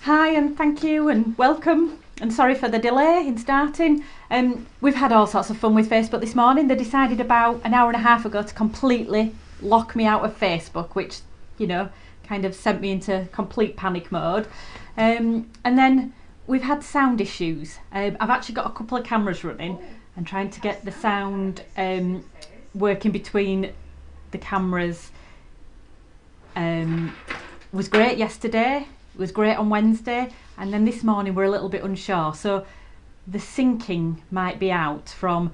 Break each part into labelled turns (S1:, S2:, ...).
S1: Hi and thank you and welcome, and sorry for the delay in starting. We've had all sorts of fun with Facebook this morning. They decided about an hour and a half ago to completely lock me out of Facebook, which, you know, kind of sent me into complete panic mode. And then we've had sound issues. I've actually got a couple of cameras running and trying to get the sound working between the cameras. Was great yesterday. It was great on Wednesday, and then this morning we're a little bit unsure, so the syncing might be out from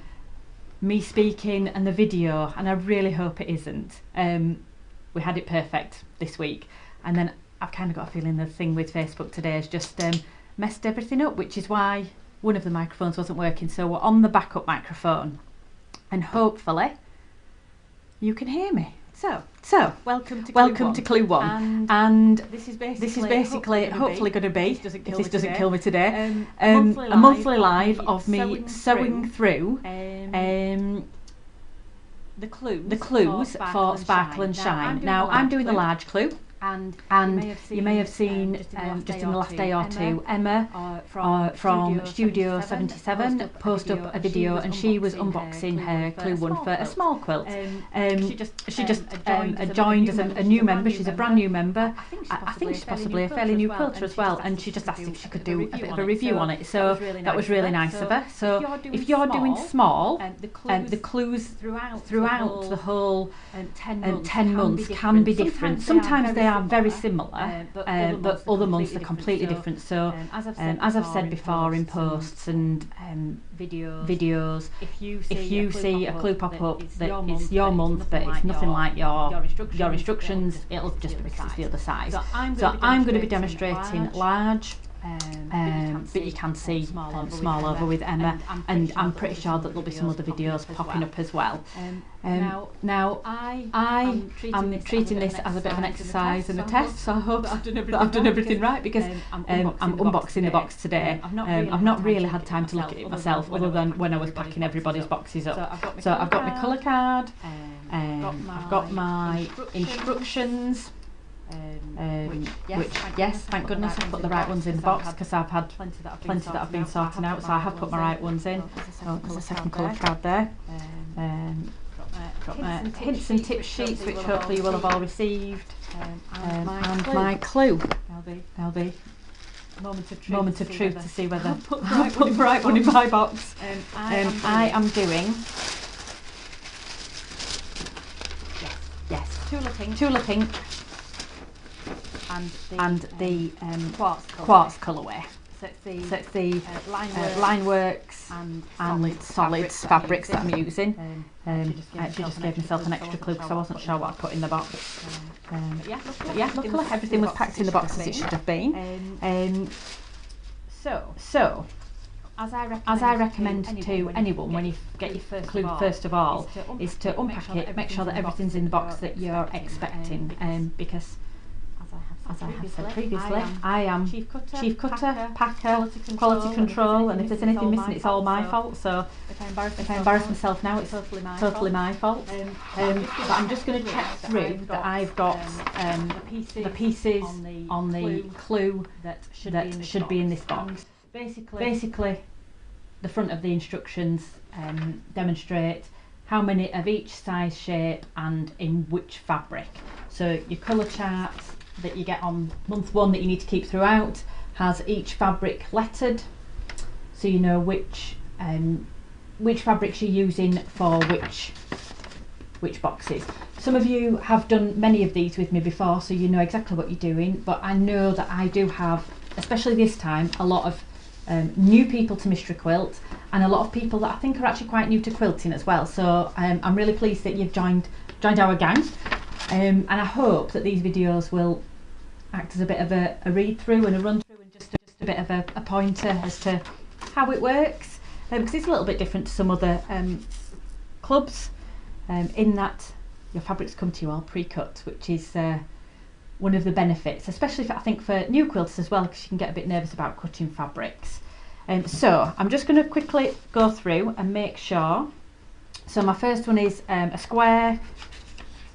S1: me speaking and the video, and I really hope it isn't. We had it perfect this week, and then I've kind of got a feeling the thing with Facebook today has just messed everything up, which is why one of the microphones wasn't working. So we're on the backup microphone, and hopefully you can hear me. So welcome to Clue One, and this is basically hopefully going to be, if this doesn't kill me today, a monthly live of me sewing through the clues for Sparkle and Shine. Now I'm doing the large clue. And you may have seen just in the last day or two, Emma from Studio 77 posted up a video, and she was unboxing her Clue One for a small quilt. She just joined as a new member. She's a brand new member. I think she's possibly a fairly new quilter as well, and she just asked if she could do a bit of a review on it. So that was really nice of her. So if you're doing small, the clues throughout the whole 10 months can be different. Sometimes they are very similar, but other months are completely different. So as I've said before in posts and videos, if you see a clue pop up that it's your month but it's nothing like your instructions, it'll just be because it's the other size. So I'm going to be demonstrating large, but you can see small over with Emma, and I'm pretty sure that there'll be some other videos popping up as well. Now I am treating this as a bit of an exercise and a test, so I hope that I've done everything right, because I'm unboxing the box today. I've not really had time to look at it myself, other than when I was packing everybody's boxes up. So I've got my colour card, I've got my instructions. Yes, thank goodness I've put the right ones in the box, because I've had plenty that I've been sorting out, so I have put my right ones in. So there's a second colour card there. Got my hints and tips sheets, which hopefully you will have all received, and my clue. There'll be moment of truth to see whether I put the right one in my box. I am doing Tula pink. And the Quartz colourway. So it's the Lineworks and solids fabrics that I'm using. I actually just gave myself an extra clue because I wasn't sure what I put in the box. But yeah, luckily everything was packed in the box as it should have been. So as I recommend to anyone when you get your first clue, first of all, is to unpack it, make sure that everything's in the box that you're expecting, because as I have said previously, I am chief cutter, packer, quality control, and if there's anything missing, it's all my fault. So if I embarrass myself now, it's totally my fault. But I'm just going to check through that I've got the pieces on the clue that should be in this box. Basically, the front of the instructions demonstrate how many of each size, shape, and in which fabric. So your colour chart that you get on month one that you need to keep throughout has each fabric lettered, so you know which fabrics you're using for which boxes. Some of you have done many of these with me before, so you know exactly what you're doing, but I know that I do have, especially this time, a lot of new people to Mystery Quilt, and a lot of people that I think are actually quite new to quilting as well. So I'm really pleased that you've joined our gang. And I hope that these videos will act as a bit of a read through and a run through, and just a bit of a pointer as to how it works, because it's a little bit different to some other clubs, in that your fabrics come to you all pre-cut, which is one of the benefits, especially I think for new quilters as well, because you can get a bit nervous about cutting fabrics. So I'm just going to quickly go through and make sure. So my first one is a square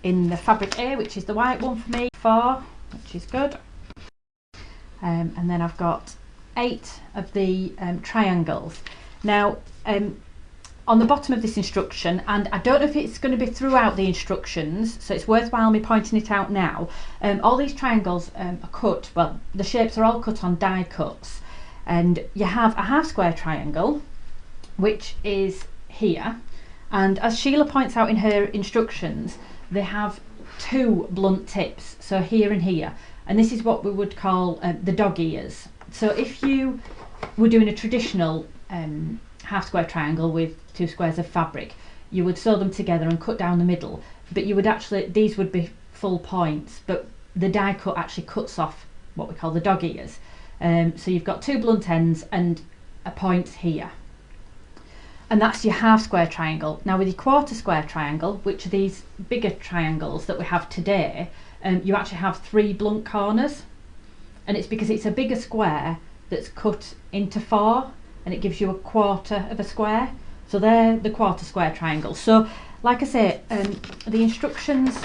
S1: in the fabric A, which is the white one for me, 4, which is good. and then I've got 8 of the triangles. Now on the bottom of this instruction, and I don't know if it's going to be throughout the instructions, so it's worthwhile me pointing it out now, all these triangles are cut, well, the shapes are all cut on die cuts, and you have a half square triangle which is here, and as Sheila points out in her instructions, they have 2 blunt tips, so here and here, and this is what we would call the dog ears. So if you were doing a traditional half square triangle with 2 squares of fabric, you would sew them together and cut down the middle, but you would actually, these would be full points, but the die cut actually cuts off what we call the dog ears. So you've got 2 blunt ends and a point here, and that's your half square triangle. Now with your quarter square triangle, which are these bigger triangles that we have today, you actually have 3 blunt corners, and it's because it's a bigger square that's cut into 4, and it gives you a quarter of a square. So they're the quarter square triangles. So like I say, the instructions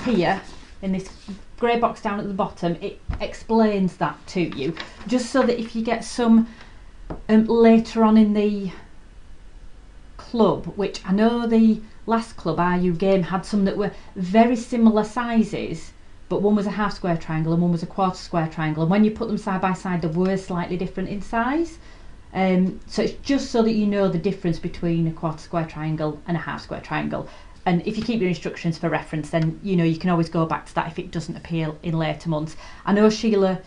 S1: here in this grey box down at the bottom, it explains that to you, just so that if you get some later on in the club, which I know the last club RU game had some that were very similar sizes, but one was a half square triangle and one was a quarter square triangle, and when you put them side by side they were slightly different in size. So it's just so that you know the difference between a quarter square triangle and a half square triangle, and if you keep your instructions for reference, then you know you can always go back to that if it doesn't appear in later months. I know Sheila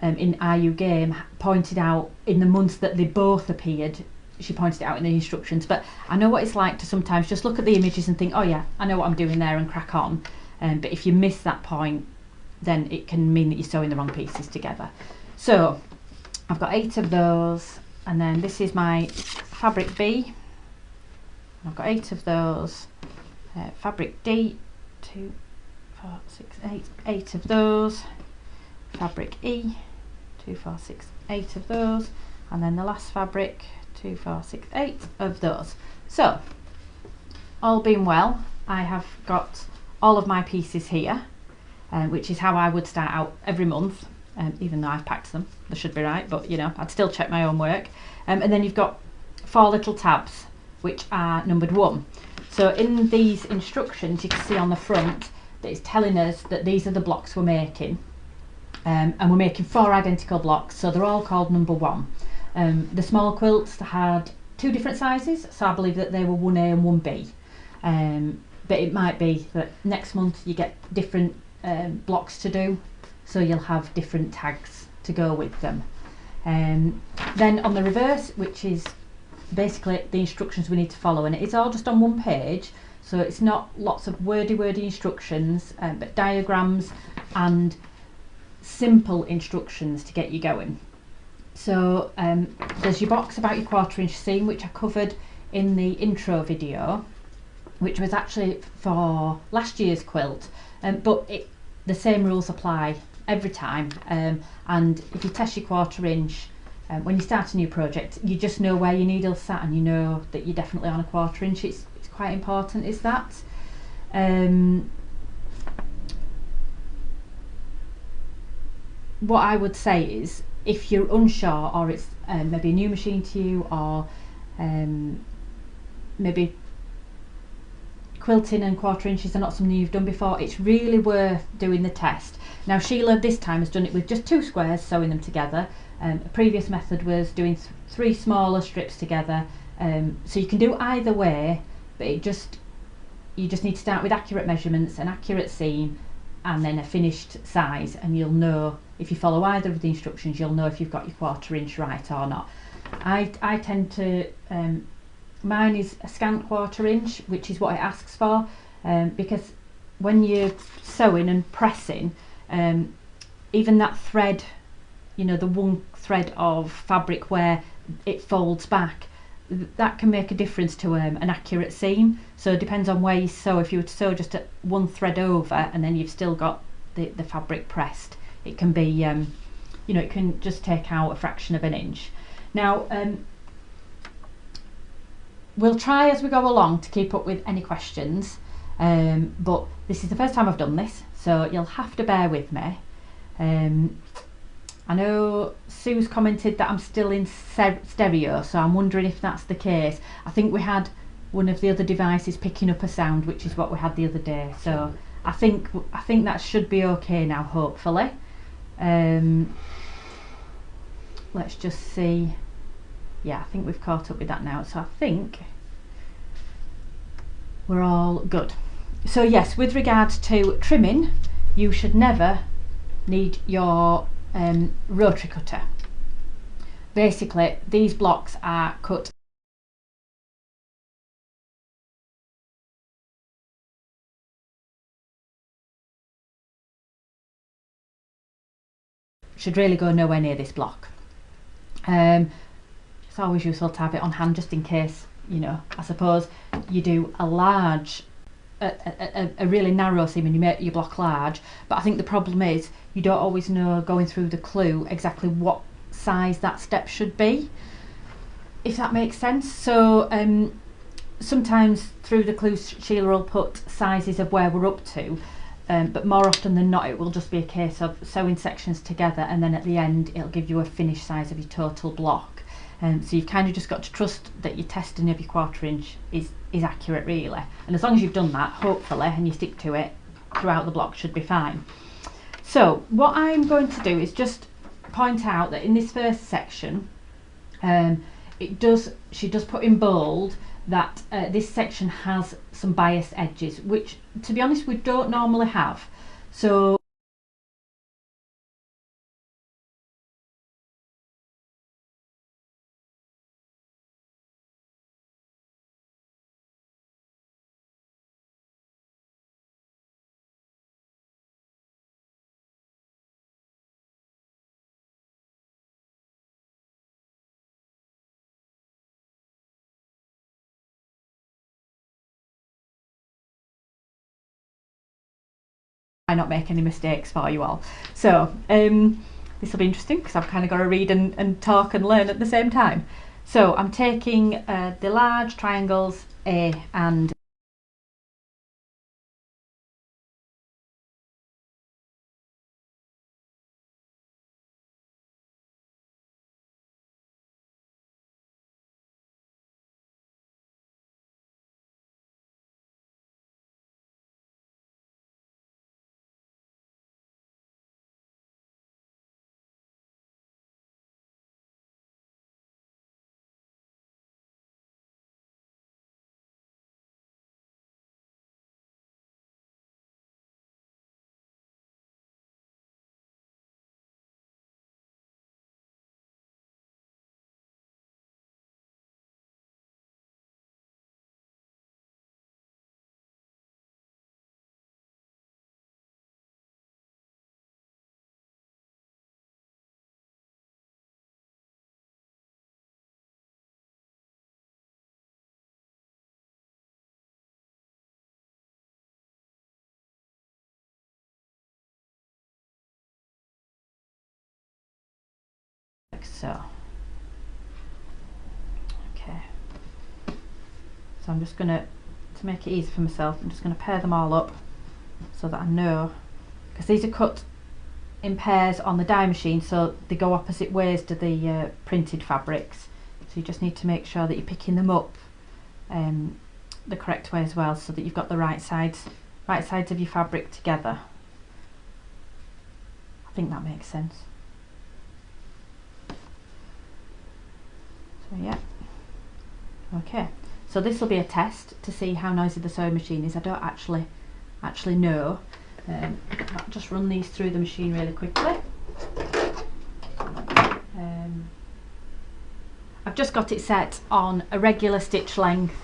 S1: in RU game pointed out in the months that they both appeared, she pointed it out in the instructions, but I know what it's like to sometimes just look at the images and think, oh yeah, I know what I'm doing there, and crack on. But if you miss that point, then it can mean that you're sewing the wrong pieces together. So I've got 8 of those, and then this is my fabric B. I've got 8 of those. Fabric D, 2, 4, 6, 8, 8 of those. Fabric E, 2, 4, 6, 8 of those, and then the last fabric, 2, 4, 6, 8 of those. So all being well, I have got all of my pieces here, which is how I would start out every month, even though I've packed them. They should be right, but you know, I'd still check my own work. And then you've got 4 little tabs which are numbered 1. So in these instructions you can see on the front that it's telling us that these are the blocks we're making, and we're making 4 identical blocks, so they're all called number 1. The small quilts had 2 different sizes, so I believe that they were 1A and 1B, but it might be that next month you get different blocks to do, so you'll have different tags to go with them. Then on the reverse, which is basically the instructions we need to follow, and it's all just on 1 page, so it's not lots of wordy instructions, but diagrams and simple instructions to get you going. So there's your box about your 1/4 inch seam, which I covered in the intro video, which was actually for last year's quilt, but the same rules apply every time, and if you test your 1/4 inch when you start a new project, you just know where your needle's sat and you know that you're definitely on a 1/4 inch. It's quite important, is that. What I would say is, if you're unsure, or it's maybe a new machine to you, or maybe quilting and 1/4 inches are not something you've done before, it's really worth doing the test. Now Sheila this time has done it with just 2 squares, sewing them together. A previous method was doing 3 smaller strips together, so you can do either way, but you just need to start with accurate measurements, an accurate seam, and then a finished size, and you'll know, if you follow either of the instructions, you'll know if you've got your 1/4 inch right or not. I tend to, mine is a scant 1/4 inch, which is what it asks for, because when you're sewing and pressing, even that thread, you know, the 1 thread of fabric where it folds back, that can make a difference to an accurate seam. So it depends on where you sew. If you were to sew just 1 thread over and then you've still got the fabric pressed, it can be, you know, it can just take out a fraction of an inch. Now we'll try as we go along to keep up with any questions, but this is the first time I've done this, so you'll have to bear with me. I know Sue's commented that I'm still in stereo, so I'm wondering if that's the case. I think we had one of the other devices picking up a sound, which is what we had the other day, so I think that should be okay now, hopefully. Let's just see. Yeah, I think we've caught up with that now, so I think we're all good. So yes, with regards to trimming, you should never need your rotary cutter. Basically, these blocks are cut should really go nowhere near this block. It's always useful to have it on hand just in case, you know, I suppose you do a large a really narrow seam and you make your block large, but I think the problem is you don't always know, going through the clue, exactly what size that step should be, if that makes sense. So sometimes through the clue Sheila will put sizes of where we're up to, but more often than not it will just be a case of sewing sections together and then at the end it'll give you a finished size of your total block. So you've kind of just got to trust that your testing of your 1/4 inch is accurate, really, and as long as you've done that, hopefully, and you stick to it throughout the block, should be fine. So what I'm going to do is just point out that in this first section, she does put in bold that this section has some biased edges, which to be honest we don't normally have. So I not make any mistakes for you all. So this will be interesting because I've kind of got to read and talk and learn at the same time. So I'm taking the large triangles A and so. Okay. So I'm just gonna, to make it easy for myself, I'm just gonna pair them all up so that I know, because these are cut in pairs on the die machine, so they go opposite ways to the printed fabrics. So you just need to make sure that you're picking them up the correct way as well, so that you've got the right sides of your fabric together. I think that makes sense. So yeah, okay. So this will be a test to see how noisy the sewing machine is. I don't actually know. I'll just run these through the machine really quickly. I've just got it set on a regular stitch length.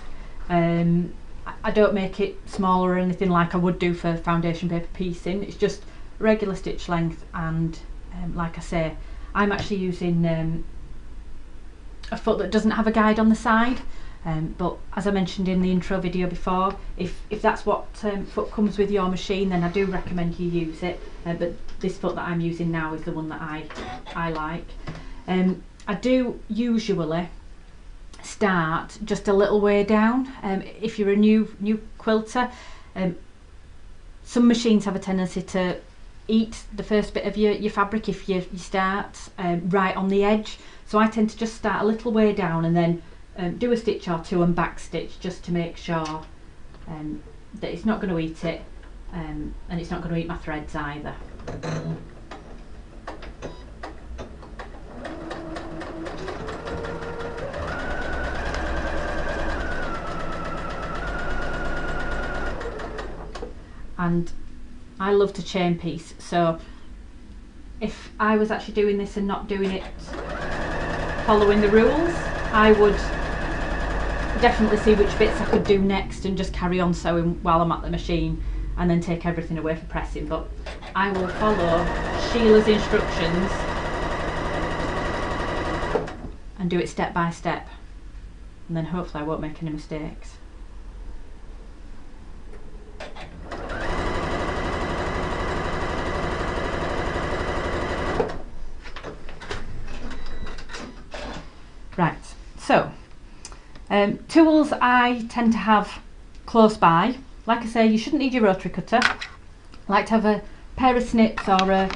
S1: I don't make it smaller or anything like I would do for foundation paper piecing. It's just regular stitch length, and like I say, I'm actually using a foot that doesn't have a guide on the side. But as I mentioned in the intro video before, if that's what foot comes with your machine, then I do recommend you use it. But this foot that I'm using now is the one that I like. I do usually start just a little way down. If you're a new quilter, some machines have a tendency to eat the first bit of your fabric if you start right on the edge. So I tend to just start a little way down and then do a stitch or two and back stitch, just to make sure that it's not going to eat it, and it's not going to eat my threads either. And I love to chain piece, so if I was actually doing this and not doing it following the rules, I would definitely see which bits I could do next and just carry on sewing while I'm at the machine and then take everything away for pressing. But I will follow Sheila's instructions and do it step by step, and then hopefully I won't make any mistakes. Right, so tools I tend to have close by. Like I say, you shouldn't need your rotary cutter. I like to have a pair of snips or a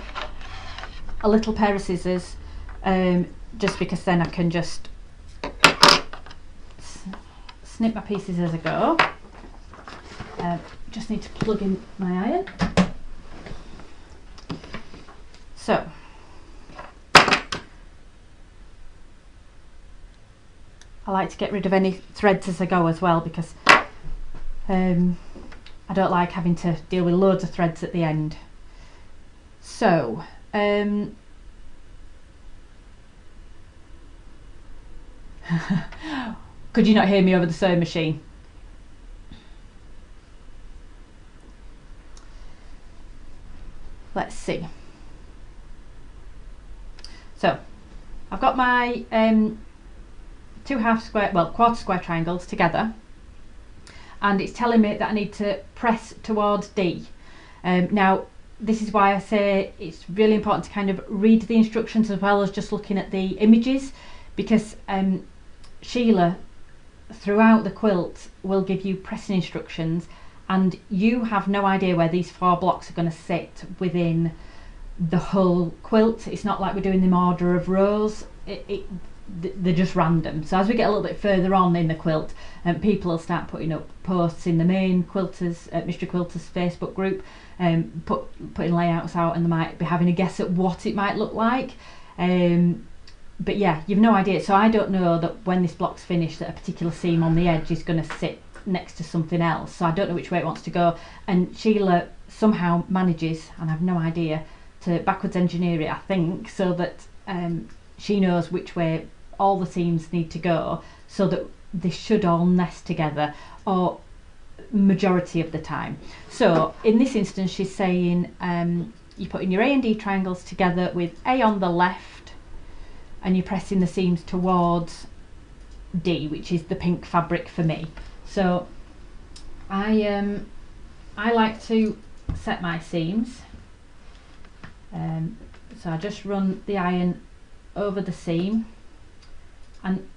S1: little pair of scissors, just because then I can just snip my pieces as I go. Just need to plug in my iron. So I like to get rid of any threads as I go as well, because I don't like having to deal with loads of threads at the end. So could you not hear me over the sewing machine? Let's see. So I've got my two quarter square triangles together, and it's telling me that I need to press towards D. Now this is why I say it's really important to kind of read the instructions as well as just looking at the images, because Sheila throughout the quilt will give you pressing instructions, and you have no idea where these 4 blocks are going to sit within the whole quilt. It's not like we're doing them order of rows. They're just random. So as we get a little bit further on in the quilt, people will start putting up posts in the main quilters, Mystery Quilters Facebook group, putting layouts out, and they might be having a guess at what it might look like. But yeah, you've no idea. So I don't know that when this block's finished that a particular seam on the edge is going to sit next to something else. So I don't know which way it wants to go. And Sheila somehow manages, and I've no idea, to backwards engineer it, I think, so that she knows which way all the seams need to go, so that they should all nest together, or majority of the time. So in this instance she's saying you're putting your A and D triangles together with A on the left, and you're pressing the seams towards D, which is the pink fabric for me. So I like to set my seams, so I just run the iron over the seam, and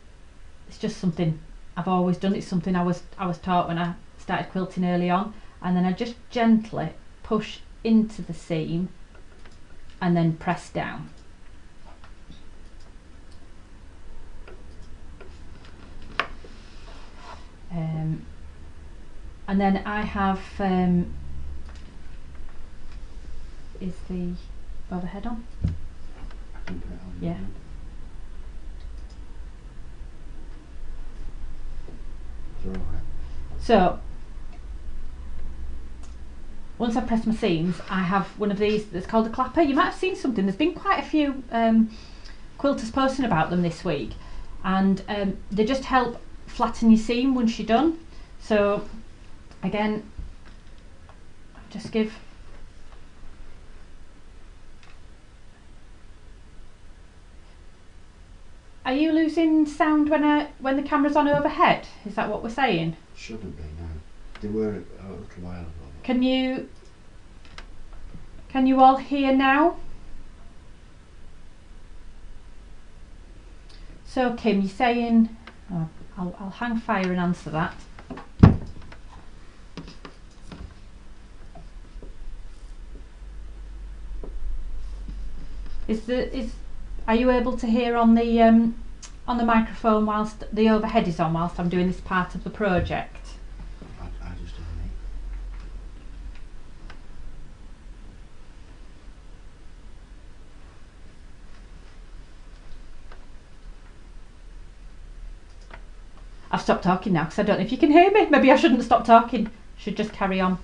S1: it's just something I've always done. It's something I was taught when I started quilting early on, and then I just gently push into the seam and then press down. And then I have is the overhead on? Yeah. So once I've pressed my seams, I have one of these that's called a clapper. You might have seen something. There's been quite a few quilters posting about them this week, and they just help flatten your seam once you're done. So again, just give Are you losing sound when the camera's on overhead? Is that what we're saying?
S2: Shouldn't be, no. They were a little while ago.
S1: Can you all hear now? So Kim, you're saying, oh, I'll hang fire and answer that. Are you able to hear on the microphone whilst the overhead is on, whilst I'm doing this part of the project?
S2: I just don't know.
S1: I've stopped talking now because I don't know if you can hear me. Maybe I shouldn't stop talking. Should just carry on.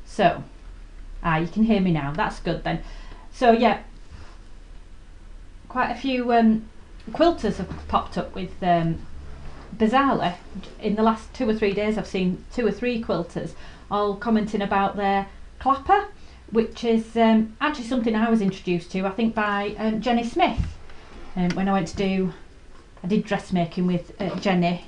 S1: So, you can hear me now. That's good then. So yeah, quite a few quilters have popped up with, bizarrely, in the last 2 or 3 days I've seen 2 or 3 quilters all commenting about their clapper, which is actually something I was introduced to, I think, by Jenny Smith. When I went to I did dressmaking with Jenny.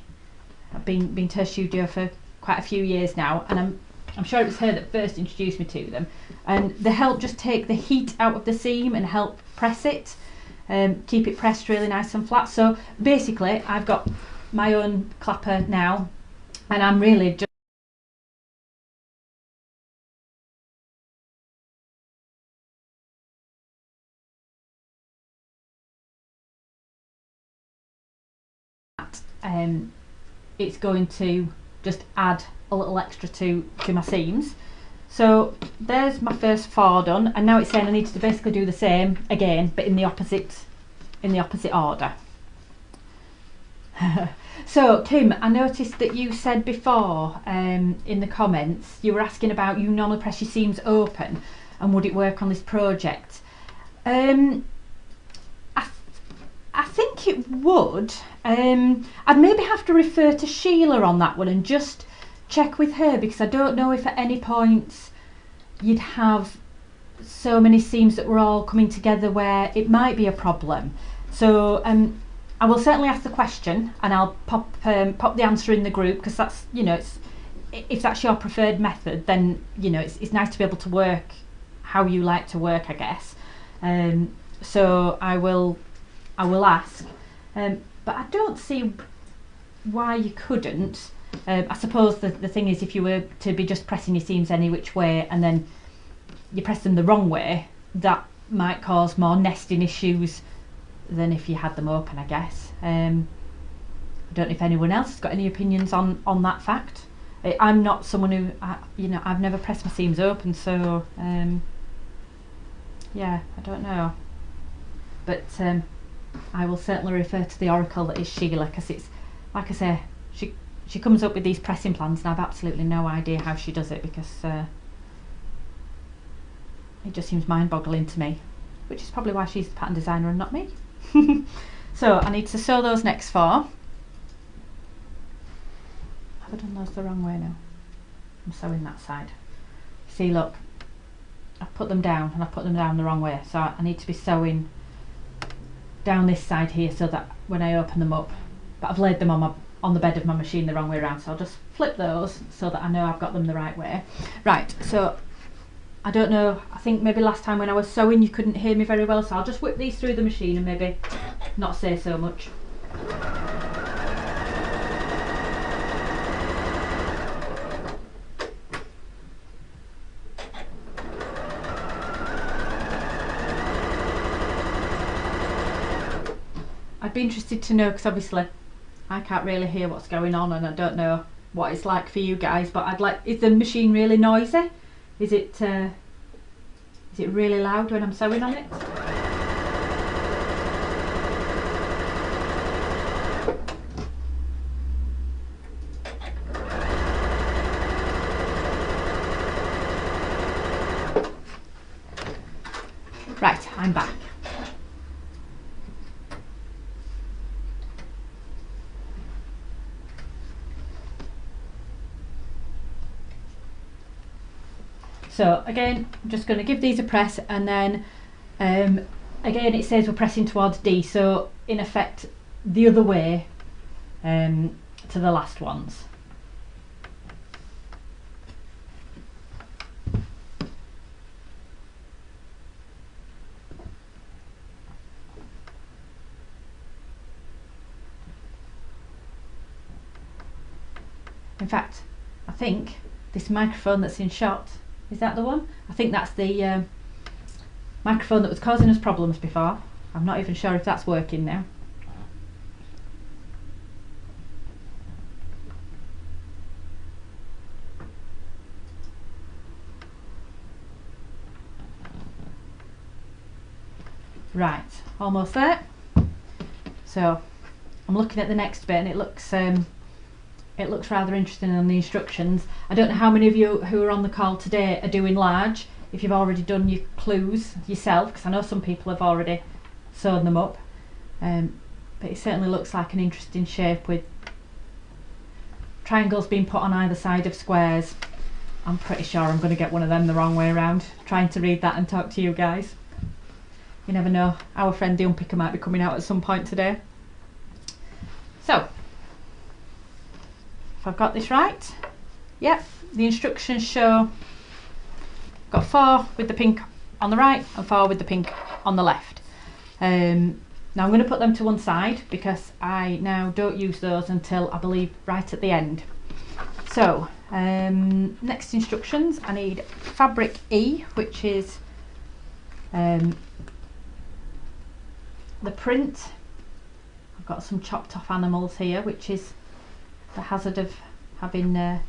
S1: I've been to her studio for quite a few years now, and I'm sure it was her that first introduced me to them. And they help just take the heat out of the seam and help press it, keep it pressed really nice and flat. So basically, I've got my own clapper now, and I'm really just it's going to just add a little extra to my seams. So there's my first 4 done, and now it's saying I need to basically do the same again, but in the opposite order. So Kim, I noticed that you said before in the comments you were asking about, you normally press your seams open, and would it work on this project? I think it would. I'd maybe have to refer to Sheila on that one and just check with her, because I don't know if at any point you'd have so many seams that were all coming together where it might be a problem. So I will certainly ask the question, and I'll pop the answer in the group, because that's, you know, if that's your preferred method, then, you know, it's nice to be able to work how you like to work, I guess. So I will ask, but I don't see why you couldn't. I suppose the thing is, if you were to be just pressing your seams any which way and then you press them the wrong way, that might cause more nesting issues than if you had them open, I guess. I don't know if anyone else has got any opinions on that fact. I'm not someone who, you know, I've never pressed my seams open, so yeah, I don't know. But I will certainly refer to the oracle that is Sheila, because it's, like I say, she comes up with these pressing plans, and I've absolutely no idea how she does it, because it just seems mind-boggling to me, which is probably why she's the pattern designer and not me. So I need to sew those next 4. Have I done those the wrong way now? I'm sewing that side. See, look, I put them down, and I put them down the wrong way, so I need to be sewing down this side here so that when I open them up, but I've laid them on the bed of my machine the wrong way around, so I'll just flip those so that I know I've got them the right way. Right, so I don't know, I think maybe last time when I was sewing you couldn't hear me very well, so I'll just whip these through the machine and maybe not say so much. I'd be interested to know, because obviously I can't really hear what's going on, and I don't know what it's like for you guys, but is the machine really noisy? Is it really loud when I'm sewing on it? Right, I'm back. So again, I'm just going to give these a press, and then again it says we're pressing towards D, so in effect the other way to the last ones. In fact, I think this microphone that's in shot, is that the one? I think that's the microphone that was causing us problems before. I'm not even sure if that's working now. Right, almost there. So I'm looking at the next bit, and it looks rather interesting on the instructions. I don't know how many of you who are on the call today are doing large, if you've already done your clues yourself, because I know some people have already sewn them up, but it certainly looks like an interesting shape with triangles being put on either side of squares. I'm pretty sure I'm going to get one of them the wrong way around, trying to read that and talk to you guys. You never know, our friend the unpicker might be coming out at some point today. So, if I've got this right, yep, the instructions show got 4 with the pink on the right and 4 with the pink on the left. Now I'm going to put them to one side because I now don't use those until I believe right at the end. So next instructions, I need fabric E, which is the print. I've got some chopped off animals here, which is the hazard of having a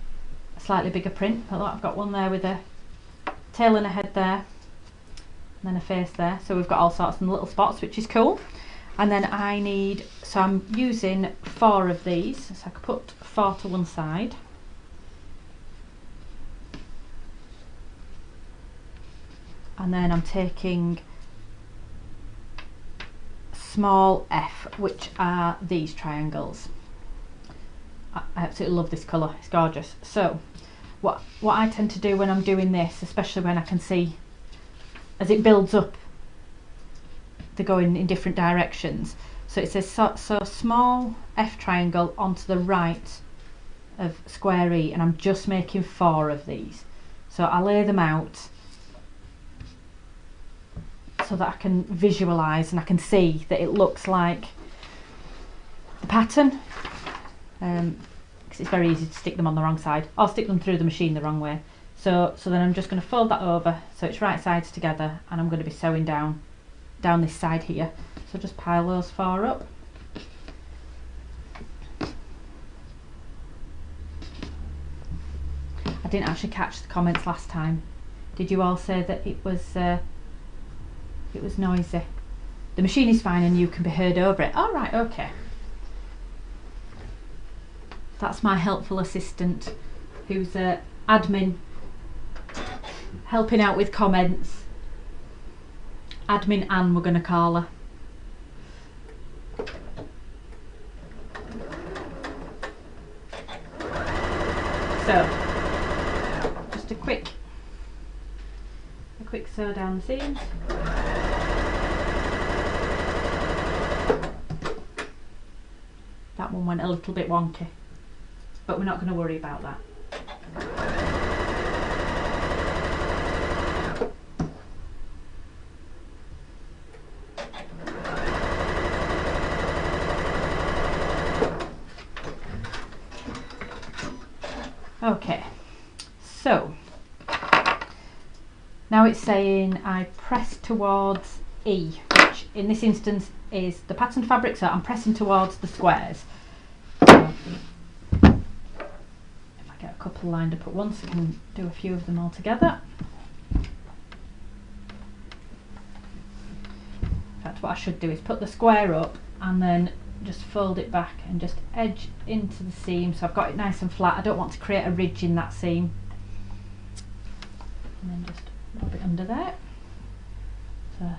S1: slightly bigger print. But I've got one there with a tail and a head there, and then a face there. So we've got all sorts of little spots, which is cool. And then I need, so I'm using 4 of these. So I could put 4 to one side. And then I'm taking small f, which are these triangles. I absolutely love this colour, it's gorgeous. So what I tend to do when I'm doing this, especially when I can see as it builds up, they're going in different directions. So it says so small f triangle onto the right of square E, and I'm just making 4 of these. So I lay them out so that I can visualise and I can see that it looks like the pattern, because it's very easy to stick them on the wrong side or stick them through the machine the wrong way. So then I'm just going to fold that over so it's right sides together, and I'm going to be sewing down this side here. So just pile those 4 up. I didn't actually catch the comments last time. Did you all say that it was noisy? The machine is fine and you can be heard over it. All right, okay. That's my helpful assistant, who's admin, helping out with comments. Admin Anne, we're going to call her. So, just a quick sew down the seams. That one went a little bit wonky, but we're not going to worry about that. Okay, so now it's saying I press towards E, which in this instance is the pattern fabric, so I'm pressing towards the squares. So if I get a couple lined up at once, I can do a few of them all together. In fact, what I should do is put the square up and then just fold it back and just edge into the seam, so I've got it nice and flat. I don't want to create a ridge in that seam. And then just rub it under there. So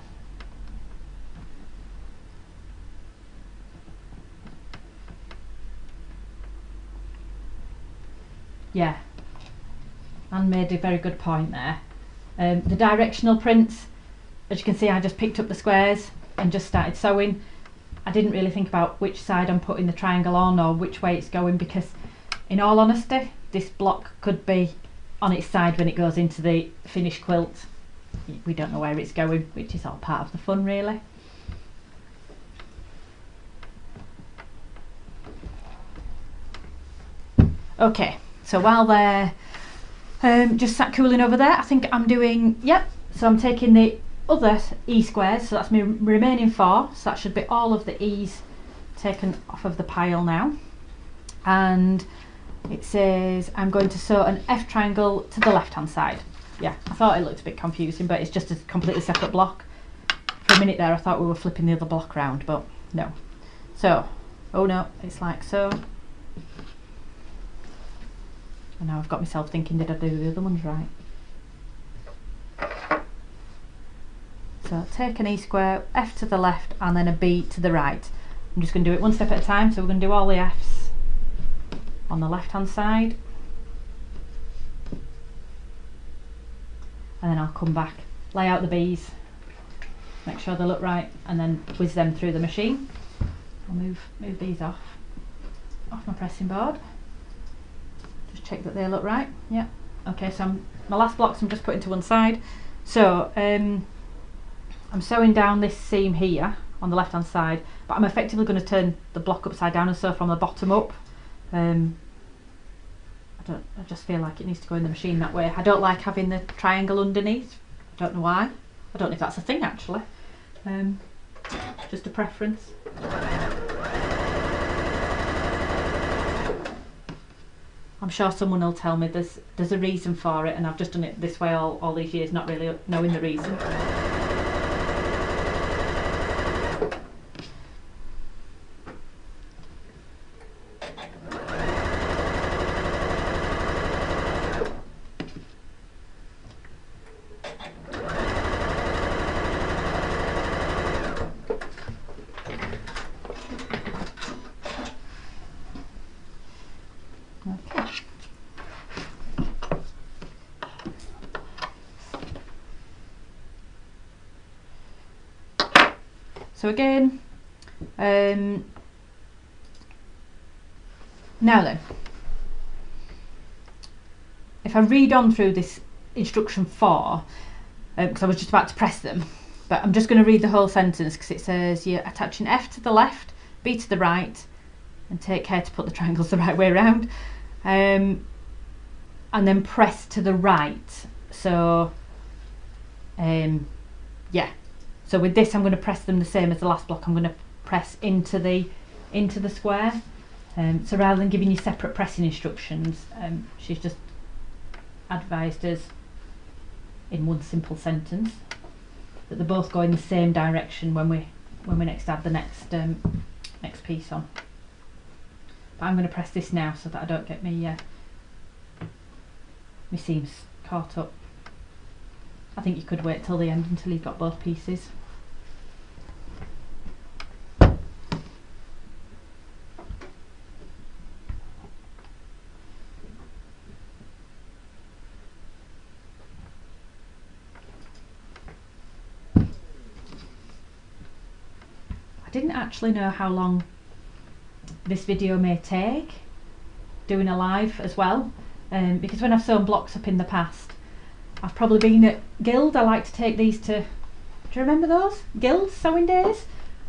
S1: yeah, Anne made a very good point there. The directional prints, as you can see, I just picked up the squares and just started sewing. I didn't really think about which side I'm putting the triangle on or which way it's going, because in all honesty this block could be on its side when it goes into the finished quilt. We don't know where it's going, which is all part of the fun really. Okay, so while they're just sat cooling over there, I think I'm doing, yep, so I'm taking the other E squares, so that's my remaining 4, so that should be all of the E's taken off of the pile now. And it says I'm going to sew an F triangle to the left hand side. Yeah, I thought it looked a bit confusing, but it's just a completely separate block. For a minute there I thought we were flipping the other block round, but no. So, oh no, it's like so. And now I've got myself thinking, did I do the other ones right? So take an E square, F to the left and then a B to the right. I'm just going to do it one step at a time, so we're going to do all the F's on the left hand side. And then I'll come back, lay out the B's, make sure they look right, and then whiz them through the machine. I'll move these off my pressing board. Just check that they look right. Yeah. Okay, so my last blocks I'm just putting to one side. So I'm sewing down this seam here on the left hand side, but I'm effectively going to turn the block upside down and sew from the bottom up. I just feel like it needs to go in the machine that way. I don't like having the triangle underneath. I don't know why. I don't know if that's a thing actually. Just a preference. I'm sure someone will tell me there's a reason for it, and I've just done it this way all these years, not really knowing the reason. So again, now then, if I read on through this instruction 4, because I was just about to press them, but I'm just going to read the whole sentence because it says you're attaching F to the left, B to the right, and take care to put the triangles the right way around, and then press to the right. So yeah. So with this I'm going to press them the same as the last block. I'm going to press into the square. So rather than giving you separate pressing instructions, she's just advised us in one simple sentence that they both go in the same direction when we next add the next piece on. But I'm going to press this now so that I don't get my seams caught up. I think you could wait till the end until you've got both pieces. I didn't actually know how long this video may take, doing a live as well, because when I've sewn blocks up in the past, I've probably been at Guild. I like to take these to, do you remember those? Guild sewing days?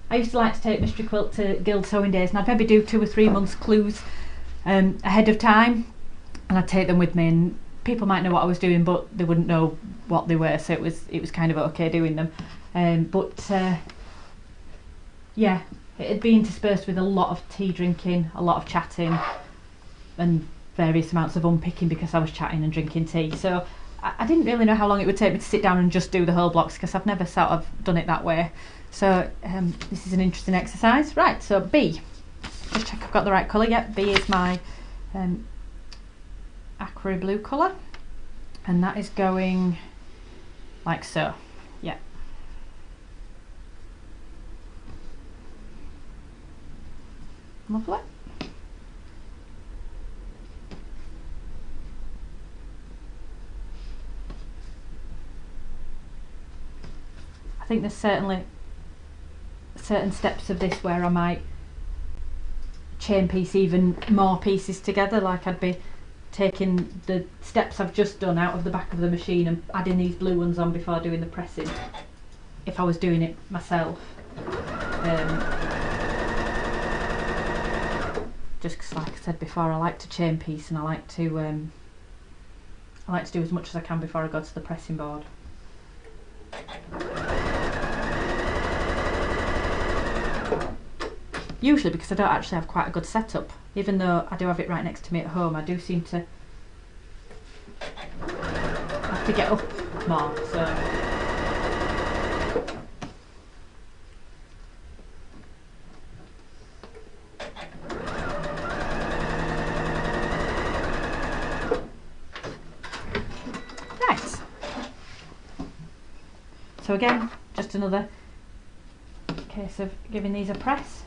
S1: I used to like to take Mystery Quilt to Guild sewing days, and I'd maybe do 2 or 3 months clues ahead of time, and I'd take them with me, and people might know what I was doing but they wouldn't know what they were, so it was kind of okay doing them. Yeah, it'd be interspersed with a lot of tea drinking, a lot of chatting, and various amounts of unpicking because I was chatting and drinking tea. So I didn't really know how long it would take me to sit down and just do the whole blocks because I've never sort of done it that way. So this is an interesting exercise. Right, so B. Just check I've got the right colour. Yep, B is my aqua blue colour, and that is going like so. Yeah. Lovely. I think there's certainly certain steps of this where I might chain piece even more pieces together, like I'd be taking the steps I've just done out of the back of the machine and adding these blue ones on before doing the pressing, if I was doing it myself, just because, like I said before, I like to chain piece, and I like to do as much as I can before I go to the pressing board. Usually, because I don't actually have quite a good setup, even though I do have it right next to me at home, I do seem to have to get up more, so. Right. So again, just another case of giving these a press.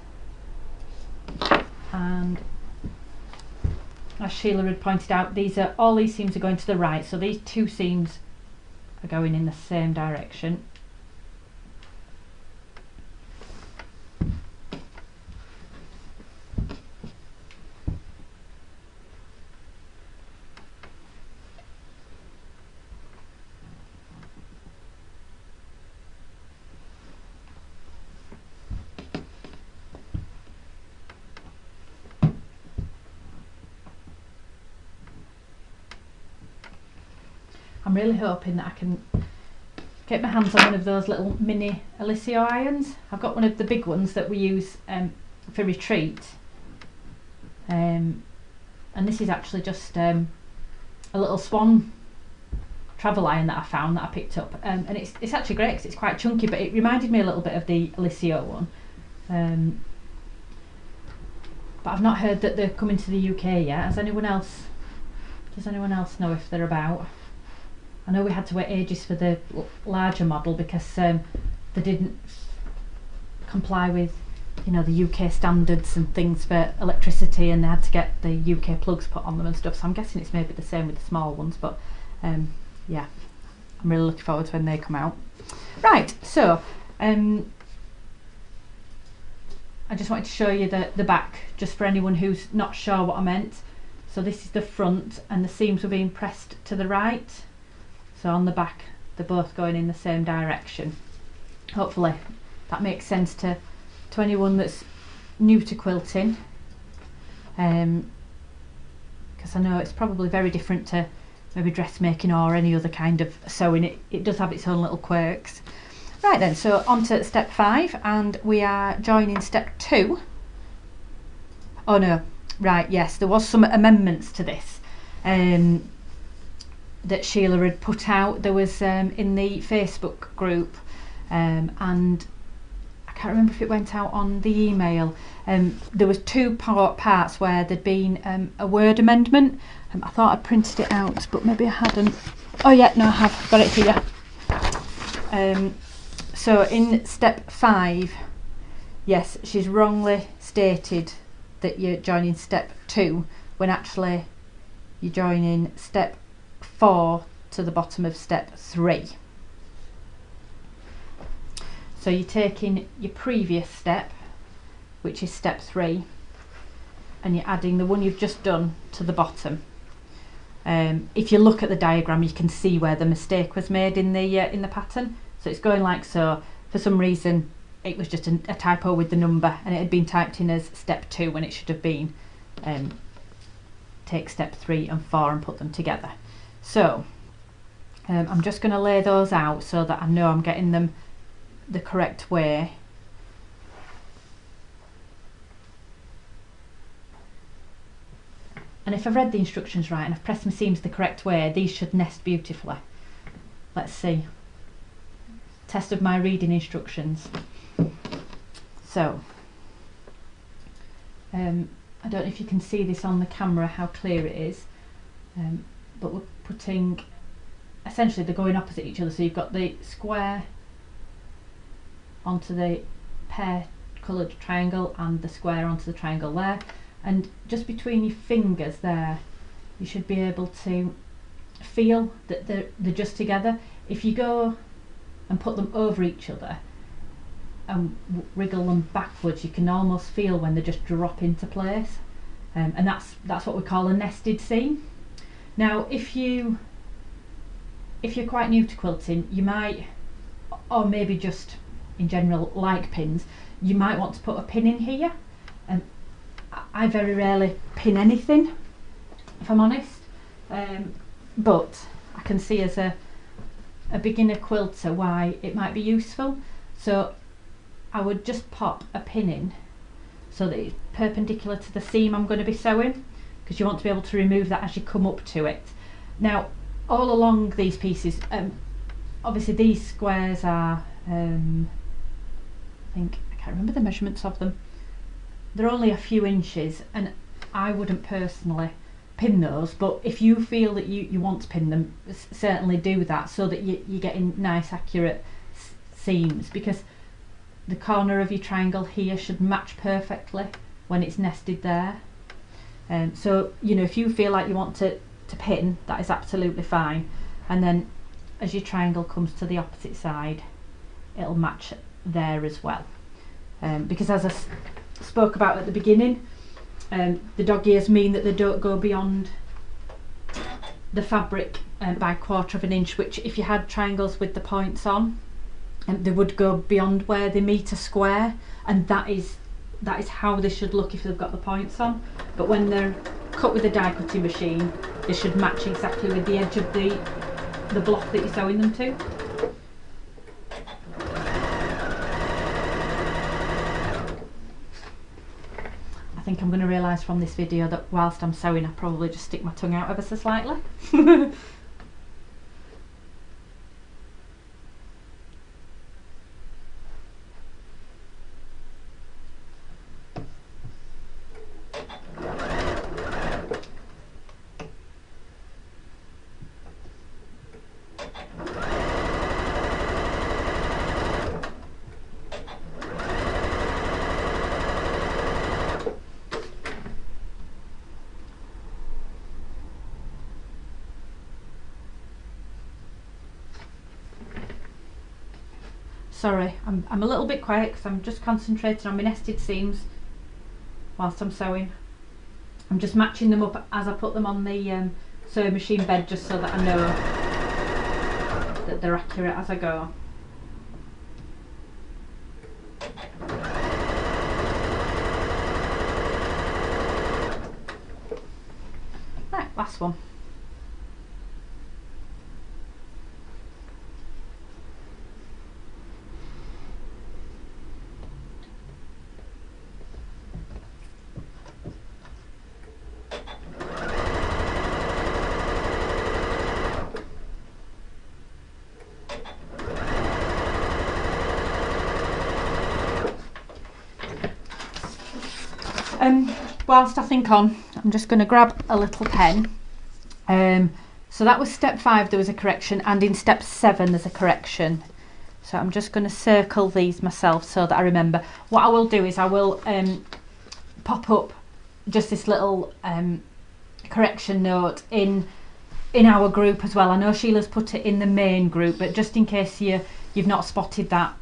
S1: And as Sheila had pointed out, all these seams are going to the right, so these two seams are going in the same direction. I'm really hoping that I can get my hands on one of those little mini Alicio irons. I've got one of the big ones that we use for retreat, and this is actually just a little swan travel iron that I found, that I picked up, and it's actually great because it's quite chunky, but it reminded me a little bit of the Alicio one, but I've not heard that they're coming to the UK yet. Does anyone else know if they're about? I know we had to wait ages for the larger model because they didn't comply with, you know, the UK standards and things for electricity, and they had to get the UK plugs put on them and stuff. So I'm guessing it's maybe the same with the small ones, but yeah, I'm really looking forward to when they come out. Right, so I just wanted to show you the back, just for anyone who's not sure what I meant. So this is the front, and the seams were being pressed to the right. So on the back, they're both going in the same direction. Hopefully that makes sense to anyone that's new to quilting, because I know it's probably very different to maybe dressmaking or any other kind of sewing. It does have its own little quirks. Right then, so on to step 5, and we are joining step 2. Oh no, right, yes, there was some amendments to this that Sheila had put out. There was in the Facebook group, and I can't remember if it went out on the email. There was 2 parts where there'd been a word amendment. I thought I'd printed it out, but maybe I hadn't. Oh yeah, no, I have got it here. So in step 5, yes, she's wrongly stated that you're joining step 2 when actually you're joining step 4 to the bottom of step 3. So you're taking your previous step, which is step 3, and you're adding the one you've just done to the bottom. If you look at the diagram, you can see where the mistake was made in the pattern. So it's going like so. For some reason it was just a typo with the number, and it had been typed in as step 2 when it should have been take step 3 and 4 and put them together. So I'm just going to lay those out so that I know I'm getting them the correct way. And if I've read the instructions right and I've pressed my seams the correct way, these should nest beautifully. Let's see. Test of my reading instructions. So I don't know if you can see this on the camera, how clear it is, but we're putting, essentially they're going opposite each other, so you've got the square onto the pear coloured triangle and the square onto the triangle there, and just between your fingers there you should be able to feel that they're just together. If you go and put them over each other and wriggle them backwards, you can almost feel when they just drop into place, and that's what we call a nested seam. Now if you're quite new to quilting, you might, or maybe just in general like pins, you might want to put a pin in here, and I very rarely pin anything, if I'm honest, but I can see as a beginner quilter why it might be useful. So I would just pop a pin in so that it's perpendicular to the seam I'm going to be sewing, because you want to be able to remove that as you come up to it. Now all along these pieces, obviously these squares are, I can't remember the measurements of them, they're only a few inches, and I wouldn't personally pin those, but if you feel that you want to pin them, certainly do that, so that you're getting nice accurate seams, because the corner of your triangle here should match perfectly when it's nested there. So you know, if you feel like you want to pin, that is absolutely fine, and then as your triangle comes to the opposite side, it'll match there as well, because as I spoke about at the beginning, the dog ears mean that they don't go beyond the fabric by 1/4 of an inch, which if you had triangles with the points on, they would go beyond where they meet a square, and that is how they should look if they've got the points on. But when they're cut with a die cutting machine, they should match exactly with the edge of the block that you're sewing them to. I think I'm going to realise from this video that whilst I'm sewing I probably just stick my tongue out ever so slightly. Sorry, I'm a little bit quiet because I'm just concentrating on my nested seams whilst I'm sewing. I'm just matching them up as I put them on the sewing machine bed, just so that I know that they're accurate as I go. Right, last one. Whilst I think on, I'm just going to grab a little pen. So that was step 5, there was a correction, and in step 7 there's a correction. So I'm just going to circle these myself so that I remember. What I will do is I will pop up just this little correction note in our group as well. I know Sheila's put it in the main group, but just in case you've not spotted that,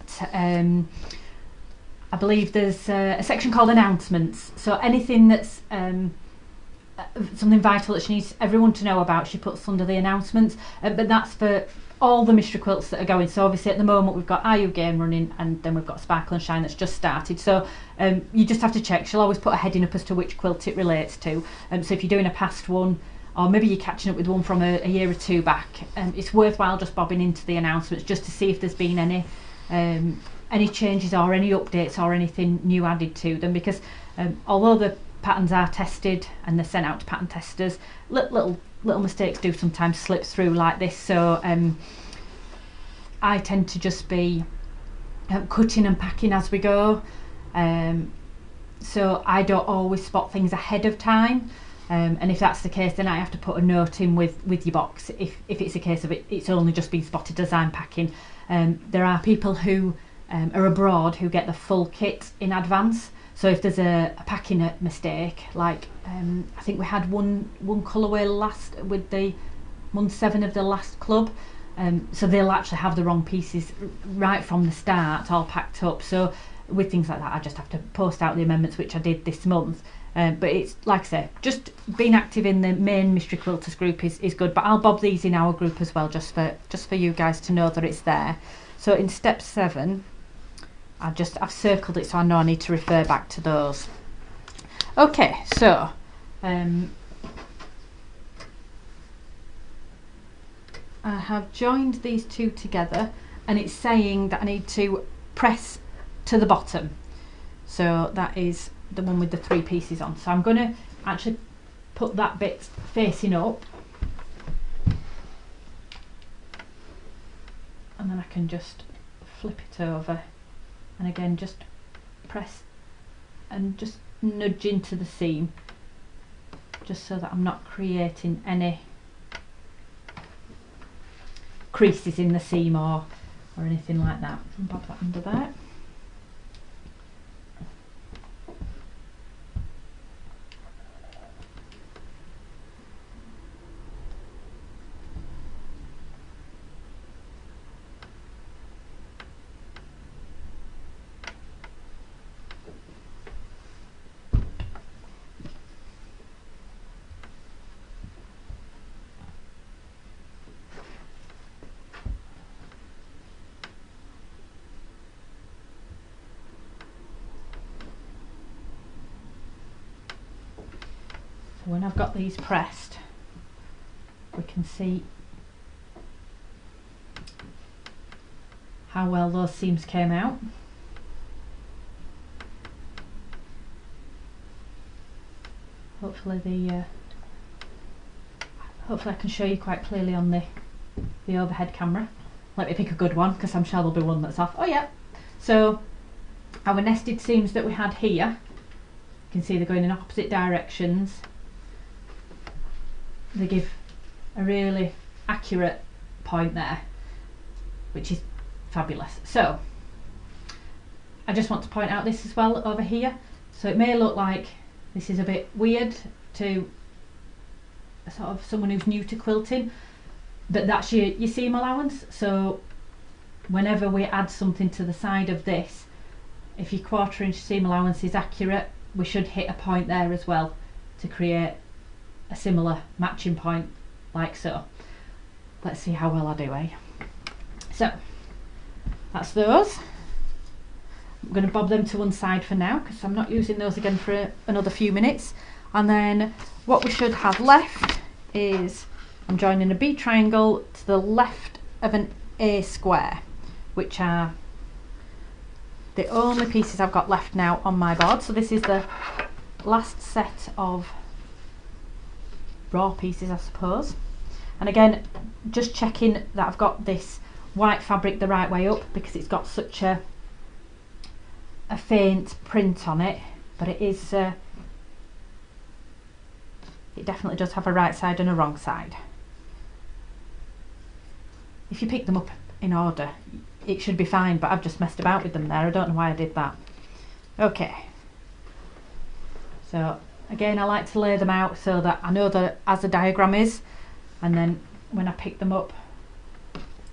S1: I believe there's a section called announcements. So anything that's something vital that she needs everyone to know about, she puts under the announcements. But that's for all the mystery quilts that are going. So obviously at the moment we've got IU game running, and then we've got Sparkle and Shine that's just started. So you just have to check. She'll always put a heading up as to which quilt it relates to. So if you're doing a past one, or maybe you're catching up with one from a year or two back, it's worthwhile just bobbing into the announcements just to see if there's been any changes or any updates or anything new added to them, because although the patterns are tested and they're sent out to pattern testers, little mistakes do sometimes slip through like this. So I tend to just be cutting and packing as we go, so I don't always spot things ahead of time, and if that's the case, then I have to put a note in with your box if it's a case of it's only just been spotted as I'm packing. There are people who are abroad who get the full kit in advance, so if there's a packing mistake, like I think we had one colourway last with the month 7 of the last club, so they'll actually have the wrong pieces right from the start all packed up. So with things like that I just have to post out the amendments, which I did this month. But it's like I say, just being active in the main Mystery Quilters group is good, but I'll bob these in our group as well, just for you guys to know that it's there. So in step 7 I've circled it so I know I need to refer back to those. Okay, so I have joined these two together, and it's saying that I need to press to the bottom. So that is the one with the 3 pieces on. So I'm going to actually put that bit facing up, and then I can just flip it over, and again just press and just nudge into the seam, just so that I'm not creating any creases in the seam or anything like that. And pop that under there. When I've got these pressed, we can see how well those seams came out. Hopefully I can show you quite clearly on the overhead camera. Let me pick a good one, because I'm sure there'll be one that's off. Oh yeah. So our nested seams that we had here, you can see they're going in opposite directions. They give a really accurate point there, which is fabulous. So I just want to point out this as well over here. So it may look like this is a bit weird to sort of someone who's new to quilting, but that's your seam allowance. So whenever we add something to the side of this, if your 1/4 inch seam allowance is accurate, we should hit a point there as well to create a similar matching point, like so. Let's see how well I do, eh? So that's those. I'm going to bob them to one side for now, because I'm not using those again for another few minutes. And then what we should have left is I'm joining a B triangle to the left of an A square, which are the only pieces I've got left now on my board. So this is the last set of raw pieces, I suppose. And again, just checking that I've got this white fabric the right way up, because it's got such a faint print on it, but it is it definitely does have a right side and a wrong side. If you pick them up in order, it should be fine, but I've just messed about with them there. I don't know why I did that. Okay, so again, I like to lay them out so that I know that as the diagram is, and then when I pick them up,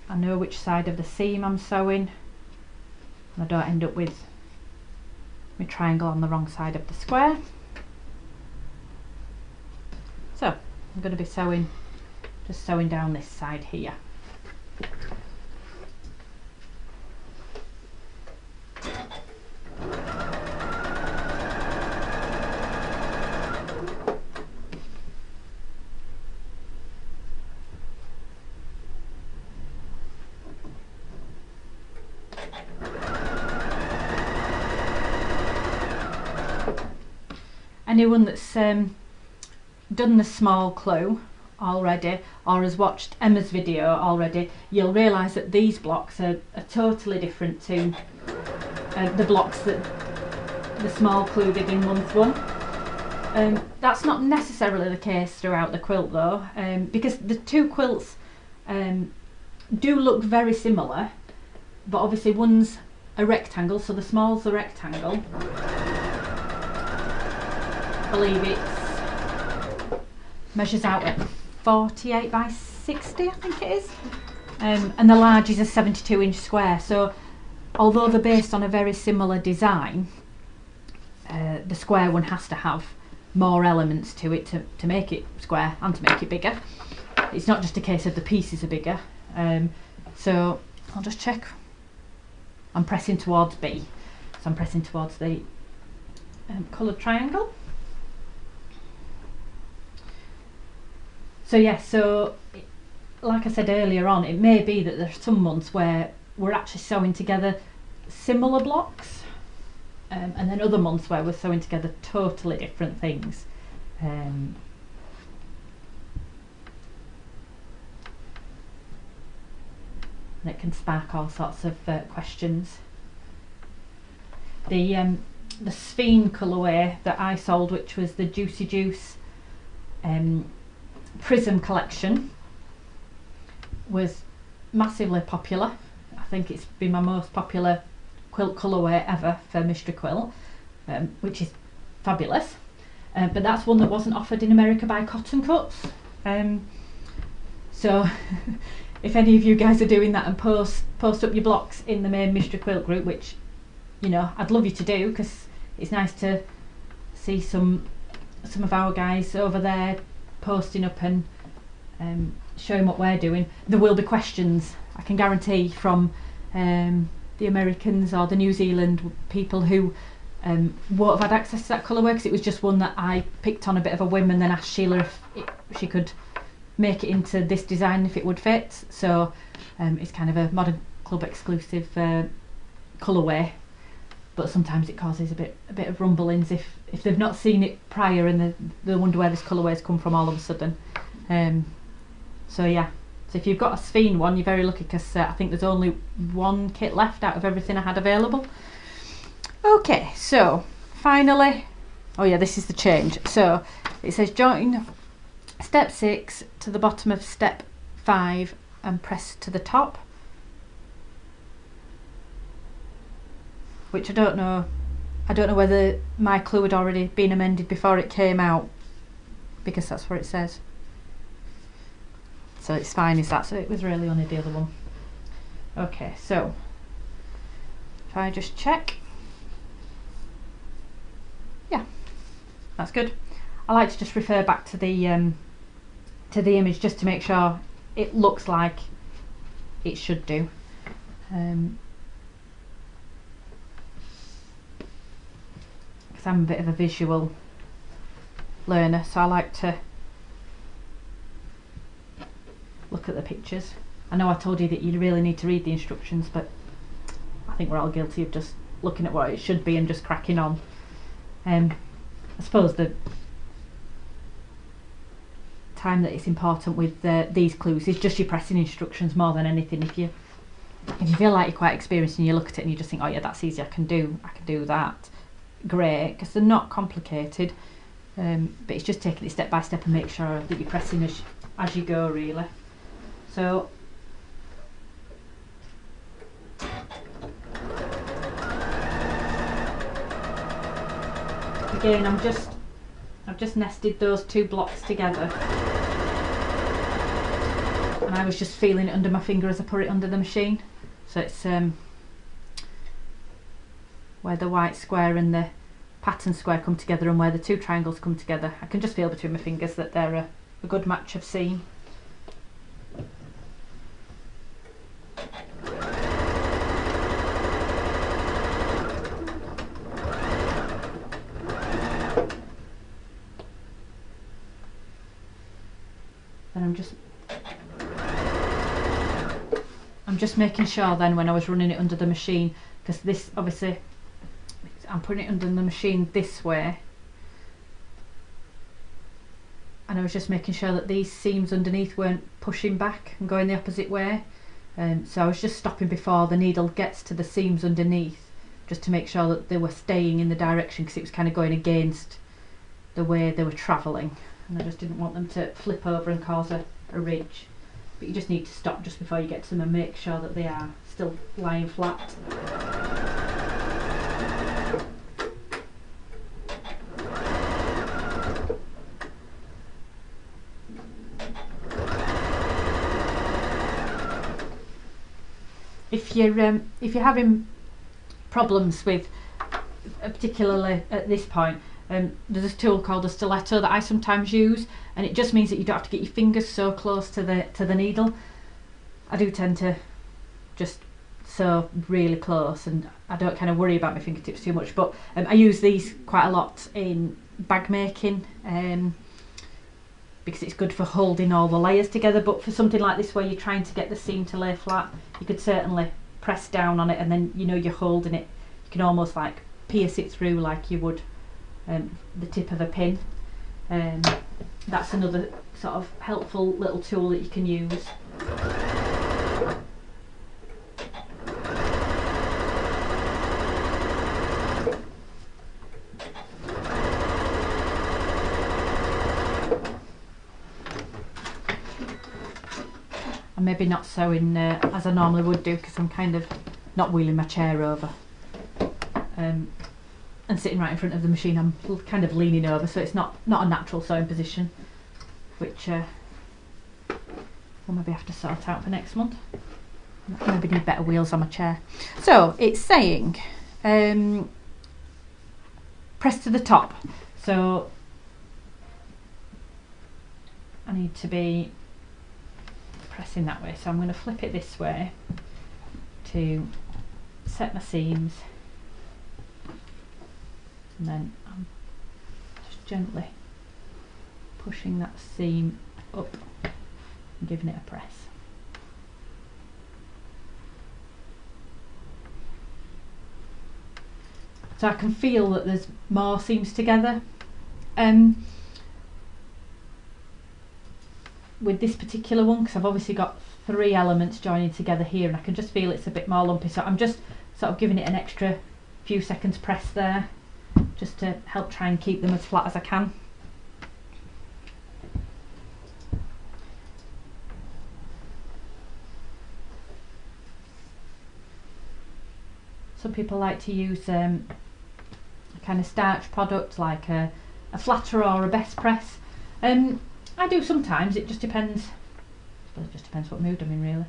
S1: I know which side of the seam I'm sewing, and I don't end up with my triangle on the wrong side of the square. So I'm going to be just sewing down this side here. Anyone that's done the small clue already, or has watched Emma's video already, you'll realise that these blocks are totally different to the blocks that the small clue did in month 1. That's not necessarily the case throughout the quilt though, because the two quilts do look very similar, but obviously one's a rectangle, so the small's a rectangle. I believe it measures out at 48 by 60, I think it is, and the large is a 72-inch square. So although they're based on a very similar design, the square one has to have more elements to it to make it square and to make it bigger. It's not just a case of the pieces are bigger. So I'll just check. I'm pressing towards B, so I'm pressing towards the coloured triangle. So yeah, so like I said earlier on, it may be that there's some months where we're actually sewing together similar blocks, and then other months where we're sewing together totally different things. And it can spark all sorts of questions. The Sphene colourway that I sold, which was the Juicy Juice Prism collection, was massively popular. I think it's been my most popular quilt colourway ever for Mystery Quilt, which is fabulous. But that's one that wasn't offered in America by Cotton Cuts. So if any of you guys are doing that and post up your blocks in the main Mystery Quilt group, which, you know, I'd love you to do, because it's nice to see some of our guys over there posting up and showing what we're doing. There will be questions, I can guarantee, from the Americans or the New Zealand people who won't have had access to that colourway, because it was just one that I picked on a bit of a whim and then asked Sheila if she could make it into this design if it would fit. So it's kind of a Modern Club exclusive colourway, but sometimes it causes a bit of rumblings if they've not seen it prior and they wonder where this colourway's come from all of a sudden. So yeah, so if you've got a Sphene one, you're very lucky, because I think there's only one kit left out of everything I had available. Okay, so finally, oh yeah, this is the change. So it says join step 6 to the bottom of step 5 and press to the top, which I don't know whether my clue had already been amended before it came out, because that's what it says. So it's fine, is that? So it was really only the other one. Okay, so if I just check, yeah, that's good. I like to just refer back to the image just to make sure it looks like it should do. Because I'm a bit of a visual learner, so I like to look at the pictures. I know I told you that you really need to read the instructions, but I think we're all guilty of just looking at what it should be and just cracking on. I suppose the time that it's important with these clues is just your pressing instructions more than anything. If you feel like you're quite experienced and you look at it and you just think, oh yeah, that's easy, I can do that, great, because they're not complicated, but it's just taking it step by step and make sure that you're pressing as you go, really. So again, I've just nested those two blocks together, and I was just feeling it under my finger as I put it under the machine. So it's where the white square and the pattern square come together and where the two triangles come together. I can just feel between my fingers that they're a good match of seam. And I'm just making sure then when I was running it under the machine, because this obviously I'm putting it under the machine this way, and I was just making sure that these seams underneath weren't pushing back and going the opposite way. So I was just stopping before the needle gets to the seams underneath, just to make sure that they were staying in the direction, because it was kind of going against the way they were travelling, and I just didn't want them to flip over and cause a ridge. But you just need to stop just before you get to them and make sure that they are still lying flat. If you're having problems with, particularly at this point, there's a tool called a stiletto that I sometimes use, and it just means that you don't have to get your fingers so close to the needle. I do tend to just sew really close, and I don't kind of worry about my fingertips too much, but I use these quite a lot in bag making, because it's good for holding all the layers together, but for something like this where you're trying to get the seam to lay flat, you could certainly press down on it, and then you know you're holding it. You can almost like pierce it through like you would the tip of a pin. That's another sort of helpful little tool that you can use. I'm maybe not sewing as I normally would do, because I'm kind of not wheeling my chair over and sitting right in front of the machine. I'm kind of leaning over, so it's not a natural sewing position, which we'll maybe have to sort out for next month. Maybe need better wheels on my chair. So it's saying press to the top, so I need to be pressing that way, so I'm going to flip it this way to set my seams, and then I'm just gently pushing that seam up and giving it a press. So I can feel that there's more seams together. With this particular one, because I've obviously got 3 elements joining together here, and I can just feel it's a bit more lumpy, so I'm just sort of giving it an extra few seconds press there, just to help try and keep them as flat as I can. Some people like to use a kind of starch product like a flatter or a best press. I do sometimes, it just depends. I suppose it just depends what mood I'm in, really.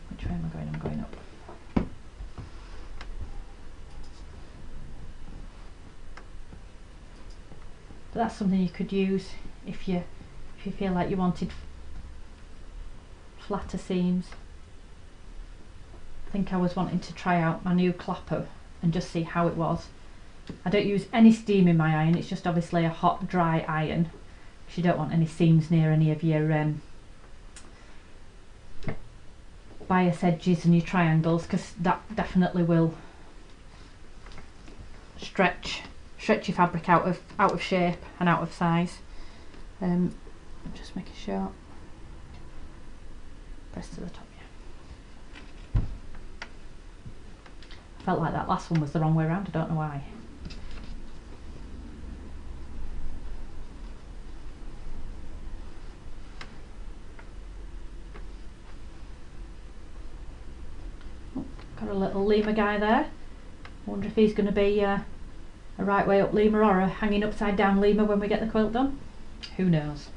S1: Which way am I going? I'm going up. But that's something you could use if you feel like you wanted flatter seams. I think I was wanting to try out my new clapper and just see how it was. I don't use any steam in my iron, it's just obviously a hot dry iron. You don't want any seams near any of your bias edges and your triangles, because that definitely will stretch your fabric out of shape and out of size. Just making sure. Press to the top. Yeah. I felt like that last one was the wrong way around. I don't know why. Got a little lemur guy there. I wonder if he's going to be a right way up lemur or a hanging upside down lemur when we get the quilt done. Who knows?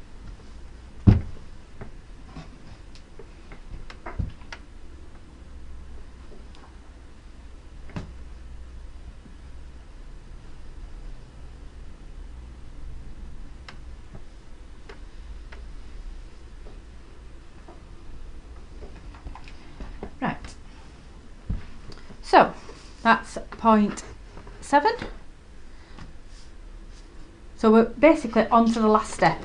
S1: Right. So that's point 7. So we're basically on to the last step,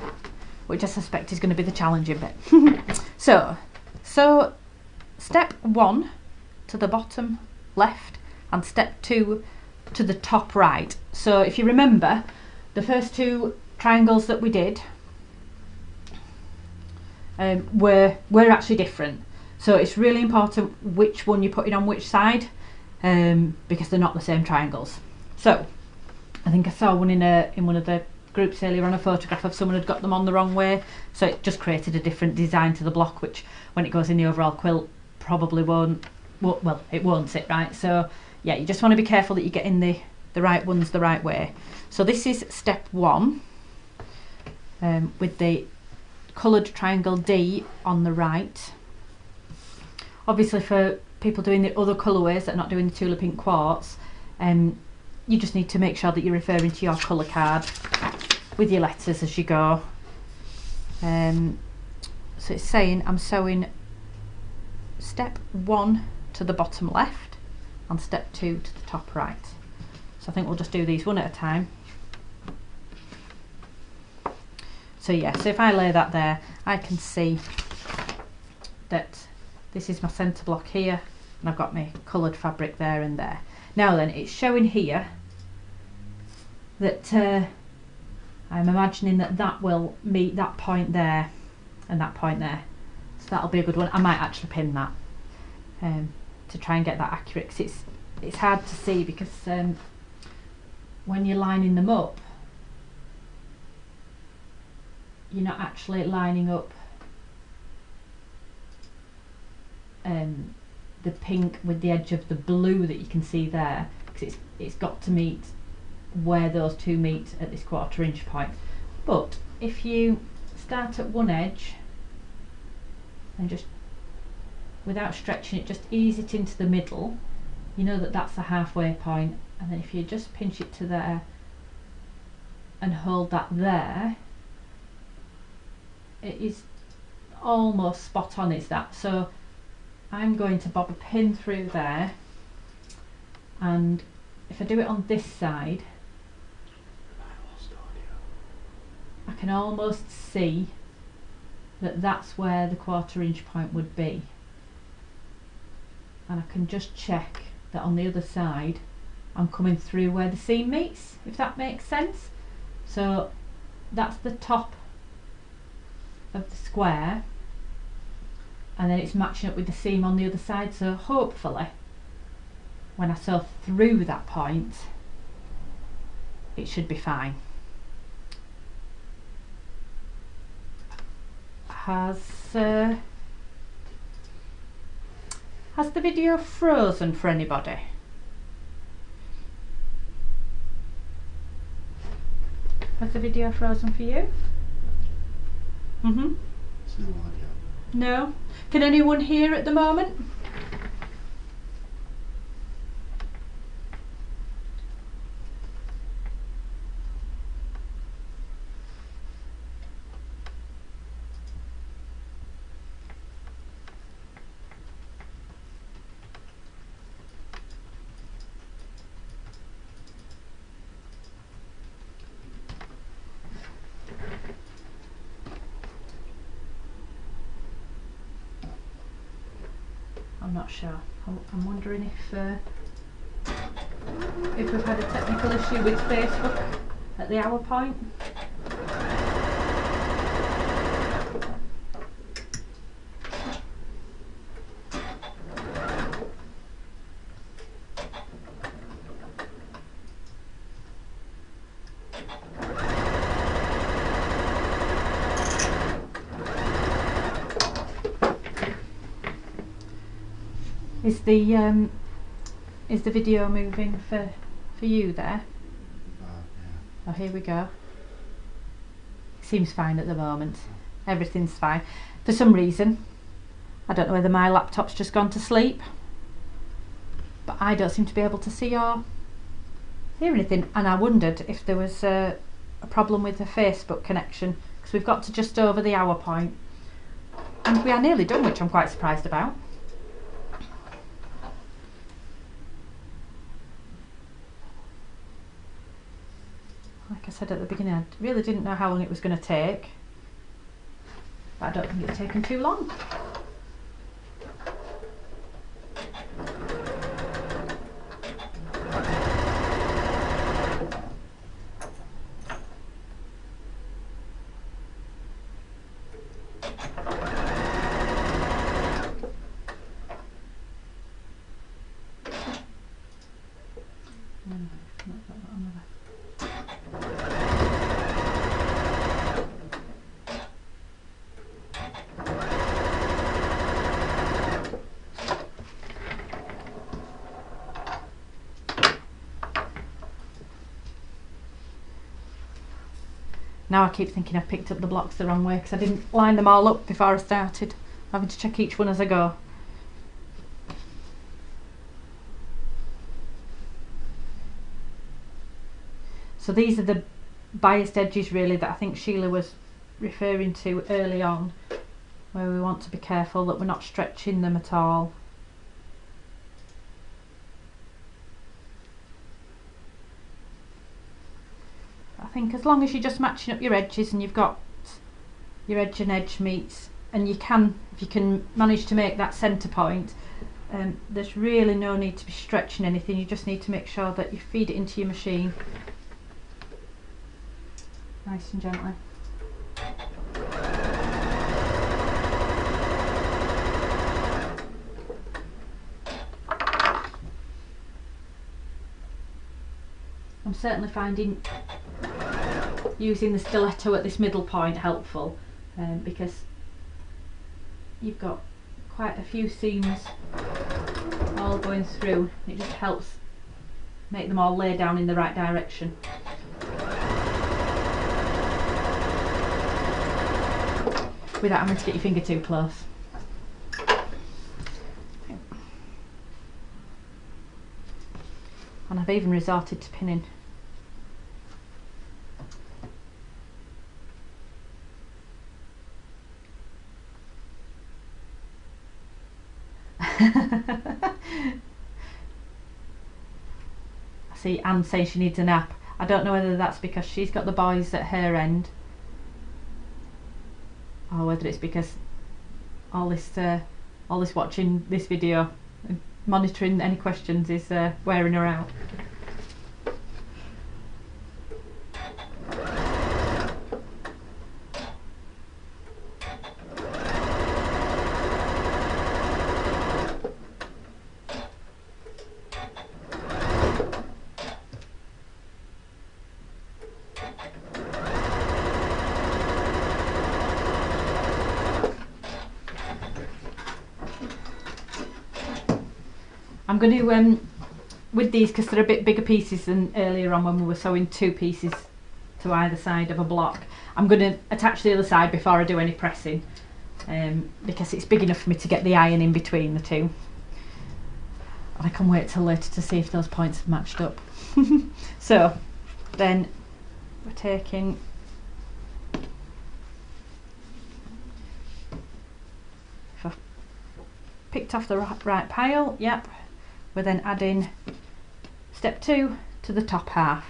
S1: which I suspect is going to be the challenging bit. so step 1 to the bottom left and step 2 to the top right. So if you remember, the first 2 triangles that we did were actually different. So it's really important which one you're putting on which side, because they're not the same triangles. So I think I saw one in one of the groups earlier on, a photograph of someone had got them on the wrong way, so it just created a different design to the block, which when it goes in the overall quilt probably won't, well, it won't sit right. So yeah, you just want to be careful that you're getting the right ones the right way. So this is step 1, with the coloured triangle D on the right. Obviously for people doing the other colourways that are not doing the Tula Pink Quartz, you just need to make sure that you're referring to your colour card with your letters as you go. So it's saying I'm sewing step 1 to the bottom left and step 2 to the top right. So I think we'll just do these one at a time. So yeah, so if I lay that there, I can see that this is my centre block here, and I've got my coloured fabric there and there. Now then, it's showing here that I'm imagining that that will meet that point there and that point there. So that'll be a good one. I might actually pin that to try and get that accurate, because it's hard to see, because when you're lining them up, you're not actually lining up the pink with the edge of the blue that you can see there, because it's got to meet where those two meet at this 1/4 inch point. But if you start at one edge and just, without stretching it, just ease it into the middle, you know that that's the halfway point, and then if you just pinch it to there and hold that there, it is almost spot on, is that. So I'm going to bob a pin through there, and if I do it on this side, I can almost see that that's where the 1/4 inch point would be, and I can just check that on the other side I'm coming through where the seam meets, if that makes sense. So that's the top of the square, and then it's matching up with the seam on the other side, so hopefully when I sew through that point it should be fine. Has the video frozen for anybody? Has the video frozen for you?
S2: It's no audio.
S1: No? Can anyone hear at the moment? I'm not sure. I'm wondering if we've had a technical issue with Facebook at the hour point. Is the video moving for you there?
S2: Yeah.
S1: Oh, here we go. Seems fine at the moment. Everything's fine. For some reason, I don't know whether my laptop's just gone to sleep, but I don't seem to be able to see or hear anything, and I wondered if there was a problem with the Facebook connection, because we've got to just over the hour point and we are nearly done, which I'm quite surprised about. Like I said at the beginning, I really didn't know how long it was going to take, but I don't think it's taken too long. Now I keep thinking I've picked up the blocks the wrong way because I didn't line them all up before I started. I'm having to check each one as I go. So these are the biased edges really that I think Sheila was referring to early on, where we want to be careful that we're not stretching them at all. I think as long as you're just matching up your edges and you've got your edge and edge meets, and you can, if you can manage to make that centre point, there's really no need to be stretching anything. You just need to make sure that you feed it into your machine nice and gently. I'm certainly finding using the stiletto at this middle point helpful, because you've got quite a few seams all going through. It just helps make them all lay down in the right direction. Without having to get your finger too close. And I've even resorted to pinning. I see Anne saying she needs a nap. I don't know whether that's because she's got the boys at her end, or whether it's because all this watching this video and monitoring any questions is wearing her out. I'm going to, with these, because they're a bit bigger pieces than earlier on when we were sewing 2 pieces to either side of a block, I'm going to attach the other side before I do any pressing, because it's big enough for me to get the iron in between the two. And I can wait till later to see if those points have matched up. So then we're taking picked off the right pile, yep. We're then adding step 2 to the top half,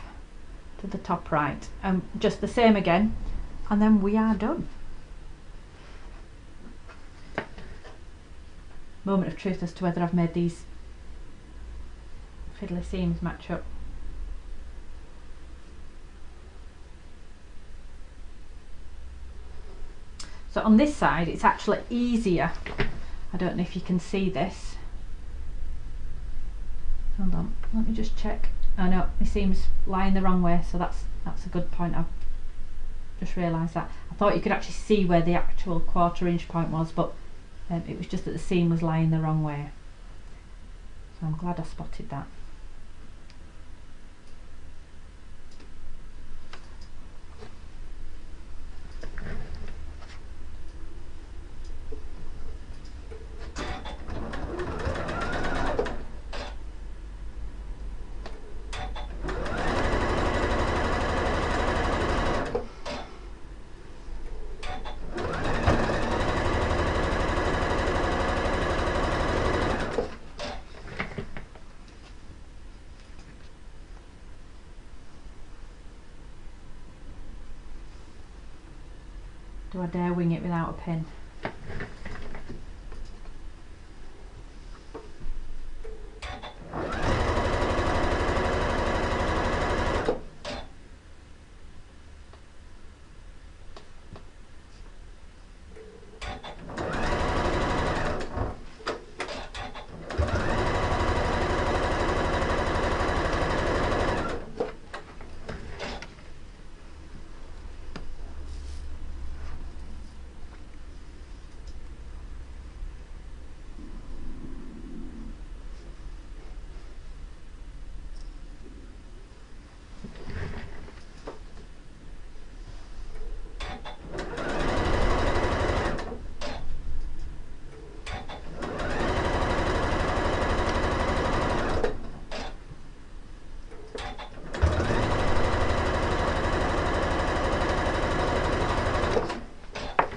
S1: to the top right, and just the same again, and then we are done. Moment of truth as to whether I've made these fiddly seams match up. So on this side it's actually easier. I don't know if you can see this. Hold on, let me just check. Oh no, my seam's lying the wrong way, so that's a good point. I've just realised that. I thought you could actually see where the actual 1/4 inch point was, but it was just that the seam was lying the wrong way. So I'm glad I spotted that. Do I dare wing it without a pin?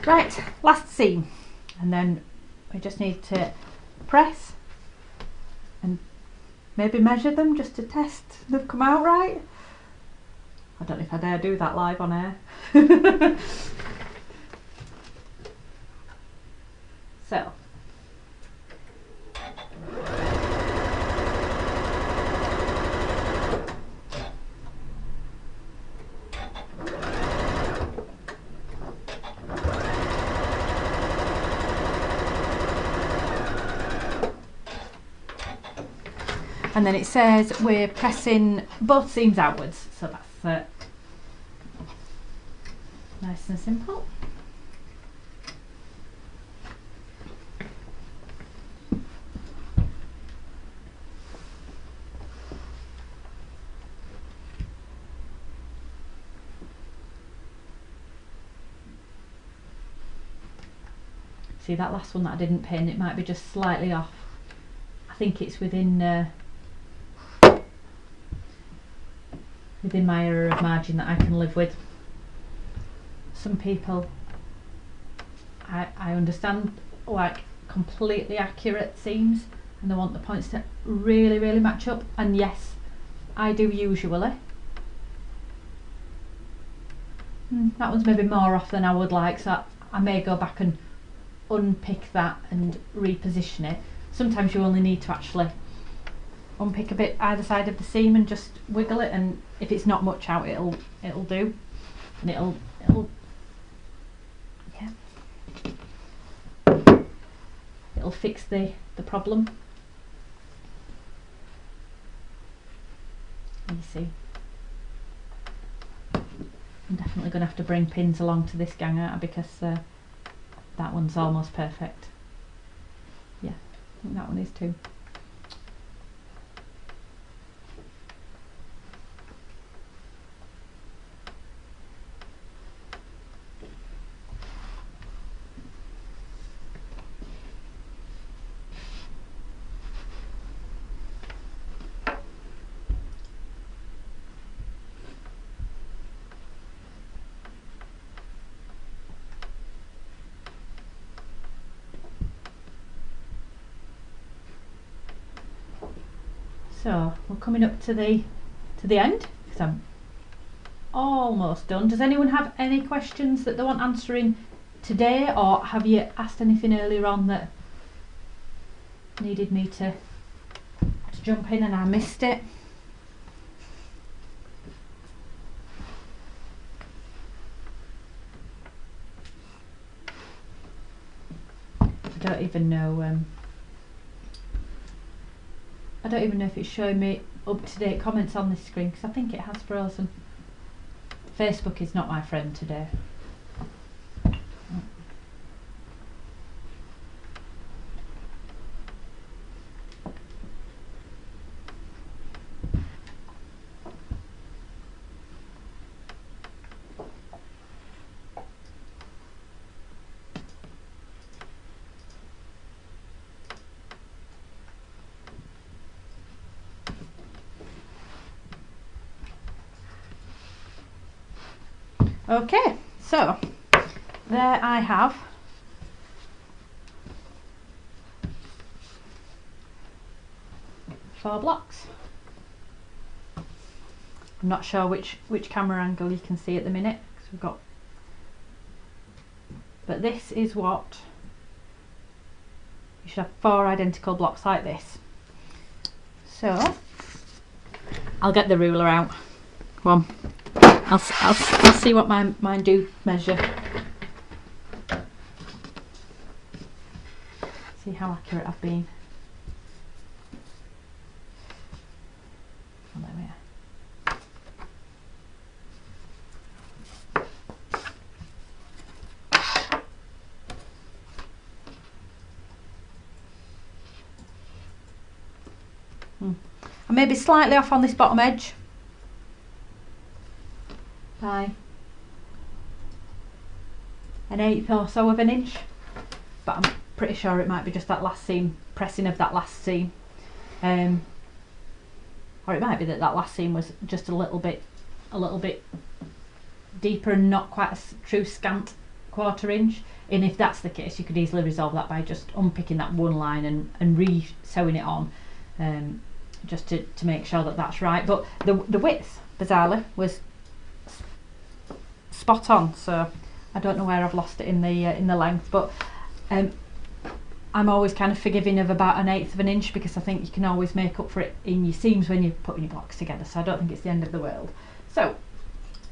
S1: Right, last seam, and then we just need to press and maybe measure them just to test they've come out right. I don't know if I dare do that live on air. So and then it says we're pressing both seams outwards, so that's nice and simple. See that last one that I didn't pin, it might be just slightly off. I think it's within my error of margin that I can live with. Some people, I understand, like completely accurate seams and they want the points to really, really match up, and yes, I do usually. That one's maybe more off than I would like, so I may go back and unpick that and reposition it. Sometimes you only need to actually unpick a bit either side of the seam and just wiggle it, and if it's not much out, it'll do, and it'll yeah, it'll fix the problem. You see, I'm definitely going to have to bring pins along to this gang out because that one's almost perfect. Yeah, I think that one is too. So we're coming up to the end because I'm almost done. Does anyone have any questions that they want answering today, or have you asked anything earlier on that needed me to jump in and I missed it? I don't even know. I don't even know if it's showing me up-to-date comments on this screen because I think it has frozen. Facebook is not my friend today. Okay, so there I have four blocks. I'm not sure which camera angle you can see at the minute because we've got, but this is what you should have, four identical blocks like this. So I'll get the ruler out. Come on. I'll see what mine do measure. See how accurate I've been. Oh, there we are. I may be slightly off on this bottom edge by an eighth or so of an inch, but I'm pretty sure it might be just that last seam, pressing of that last seam, or it might be that last seam was just a little bit deeper and not quite a true scant quarter inch. And if that's the case, you could easily resolve that by just unpicking that one line and re-sewing it on, just to make sure that that's right. But the width, bizarrely, was spot on, so I don't know where I've lost it in the length, but I'm always kind of forgiving of about 1/8 of an inch, because I think you can always make up for it in your seams when you're putting your blocks together, so I don't think it's the end of the world. So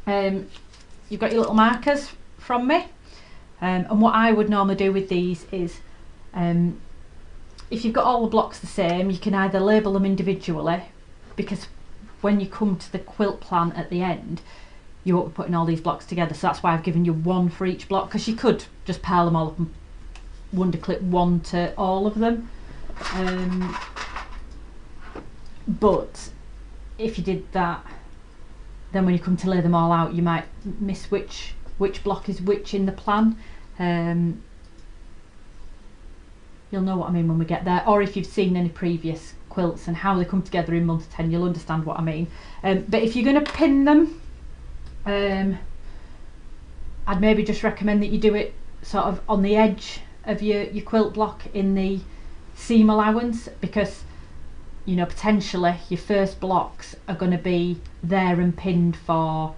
S1: you've got your little markers from me, and what I would normally do with these is, if you've got all the blocks the same, you can either label them individually, because when you come to the quilt plan at the end, you won't be putting all these blocks together, so that's why I've given you one for each block, because you could just pile them all up and wonder clip one to all of them, but if you did that, then when you come to lay them all out, you might miss which block is which in the plan. You'll know what I mean when we get there, or if you've seen any previous quilts and how they come together in month 10, you'll understand what I mean. But if you're going to pin them, I'd maybe just recommend that you do it sort of on the edge of your quilt block in the seam allowance, because you know potentially your first blocks are going to be there and pinned for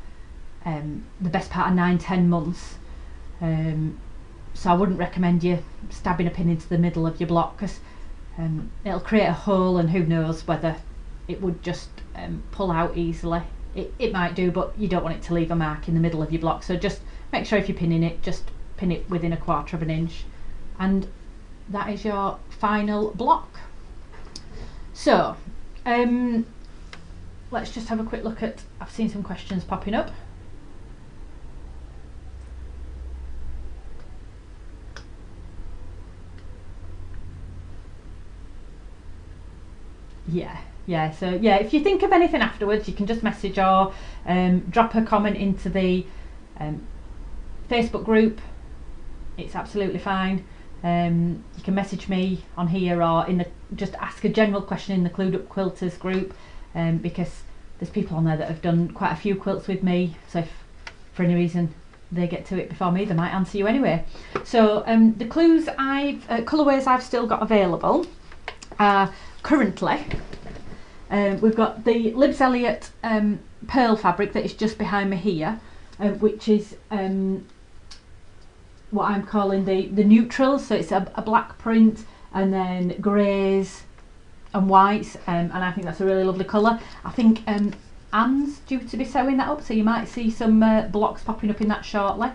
S1: the best part of 9-10 months, so I wouldn't recommend you stabbing a pin into the middle of your block, because it'll create a hole, and who knows whether it would just pull out easily. It might do, but you don't want it to leave a mark in the middle of your block, so just make sure if you're pinning it, just pin it within 1/4 of an inch, and that is your final block. So let's just have a quick look at, I've seen some questions popping up. So if you think of anything afterwards, you can just message or drop a comment into the Facebook group. It's absolutely fine. You can message me on here, or just ask a general question in the Clued Up Quilters group, because there's people on there that have done quite a few quilts with me, so if for any reason they get to it before me, they might answer you anyway. So the clues colourways I've still got available are currently, we've got the Libs Elliot pearl fabric that is just behind me here, which is what I'm calling the neutral, so it's a black print and then greys and whites, and I think that's a really lovely colour. I think Anne's due to be sewing that up, so you might see some blocks popping up in that shortly.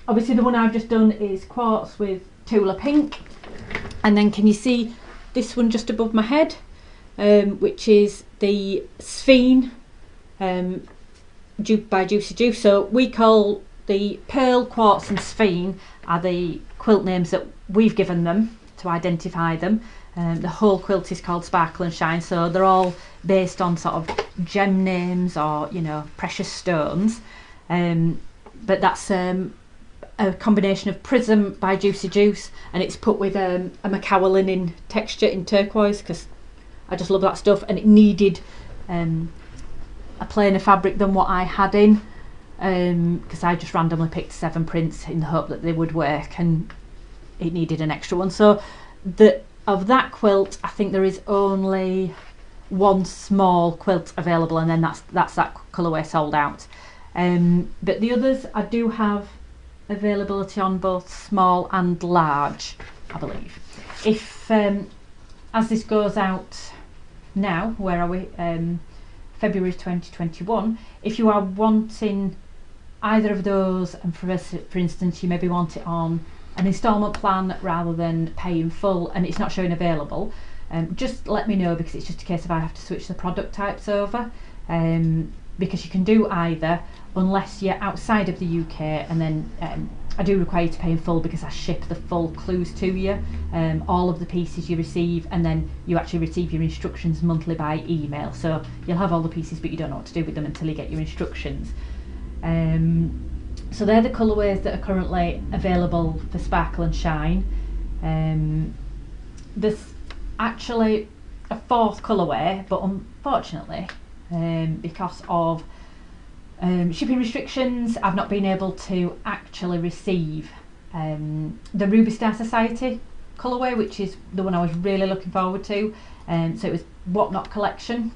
S1: Obviously the one I've just done is Quartz with Tula pink, and then can you see this one just above my head, which is the Sphene by Juicy Juice. So we call the pearl, quartz and Sphene are the quilt names that we've given them to identify them. The whole quilt is called Sparkle and Shine, so they're all based on sort of gem names or, you know, precious stones. But that's a combination of Prism by Juicy Juice, and it's put with a Macawa linen texture in turquoise, because I just love that stuff, and it needed a plainer fabric than what I had in, because I just randomly picked 7 prints in the hope that they would work, and it needed an extra one. So of that quilt, I think there is only one small quilt available, and then that's that colourway sold out. But the others I do have availability on, both small and large, I believe. If as this goes out now, where are we, February 2021, if you are wanting either of those, and for instance you maybe want it on an instalment plan rather than pay in full and it's not showing available, just let me know, because it's just a case of I have to switch the product types over, because you can do either, unless you're outside of the UK, and then I do require you to pay in full, because I ship the full clues to you, all of the pieces you receive, and then you actually receive your instructions monthly by email, so you'll have all the pieces but you don't know what to do with them until you get your instructions. So they're the colourways that are currently available for Sparkle and Shine. There's actually a 4th colourway, but unfortunately because of shipping restrictions, I've not been able to actually receive the Ruby Star Society colourway, which is the one I was really looking forward to. So it was Whatnot Collection.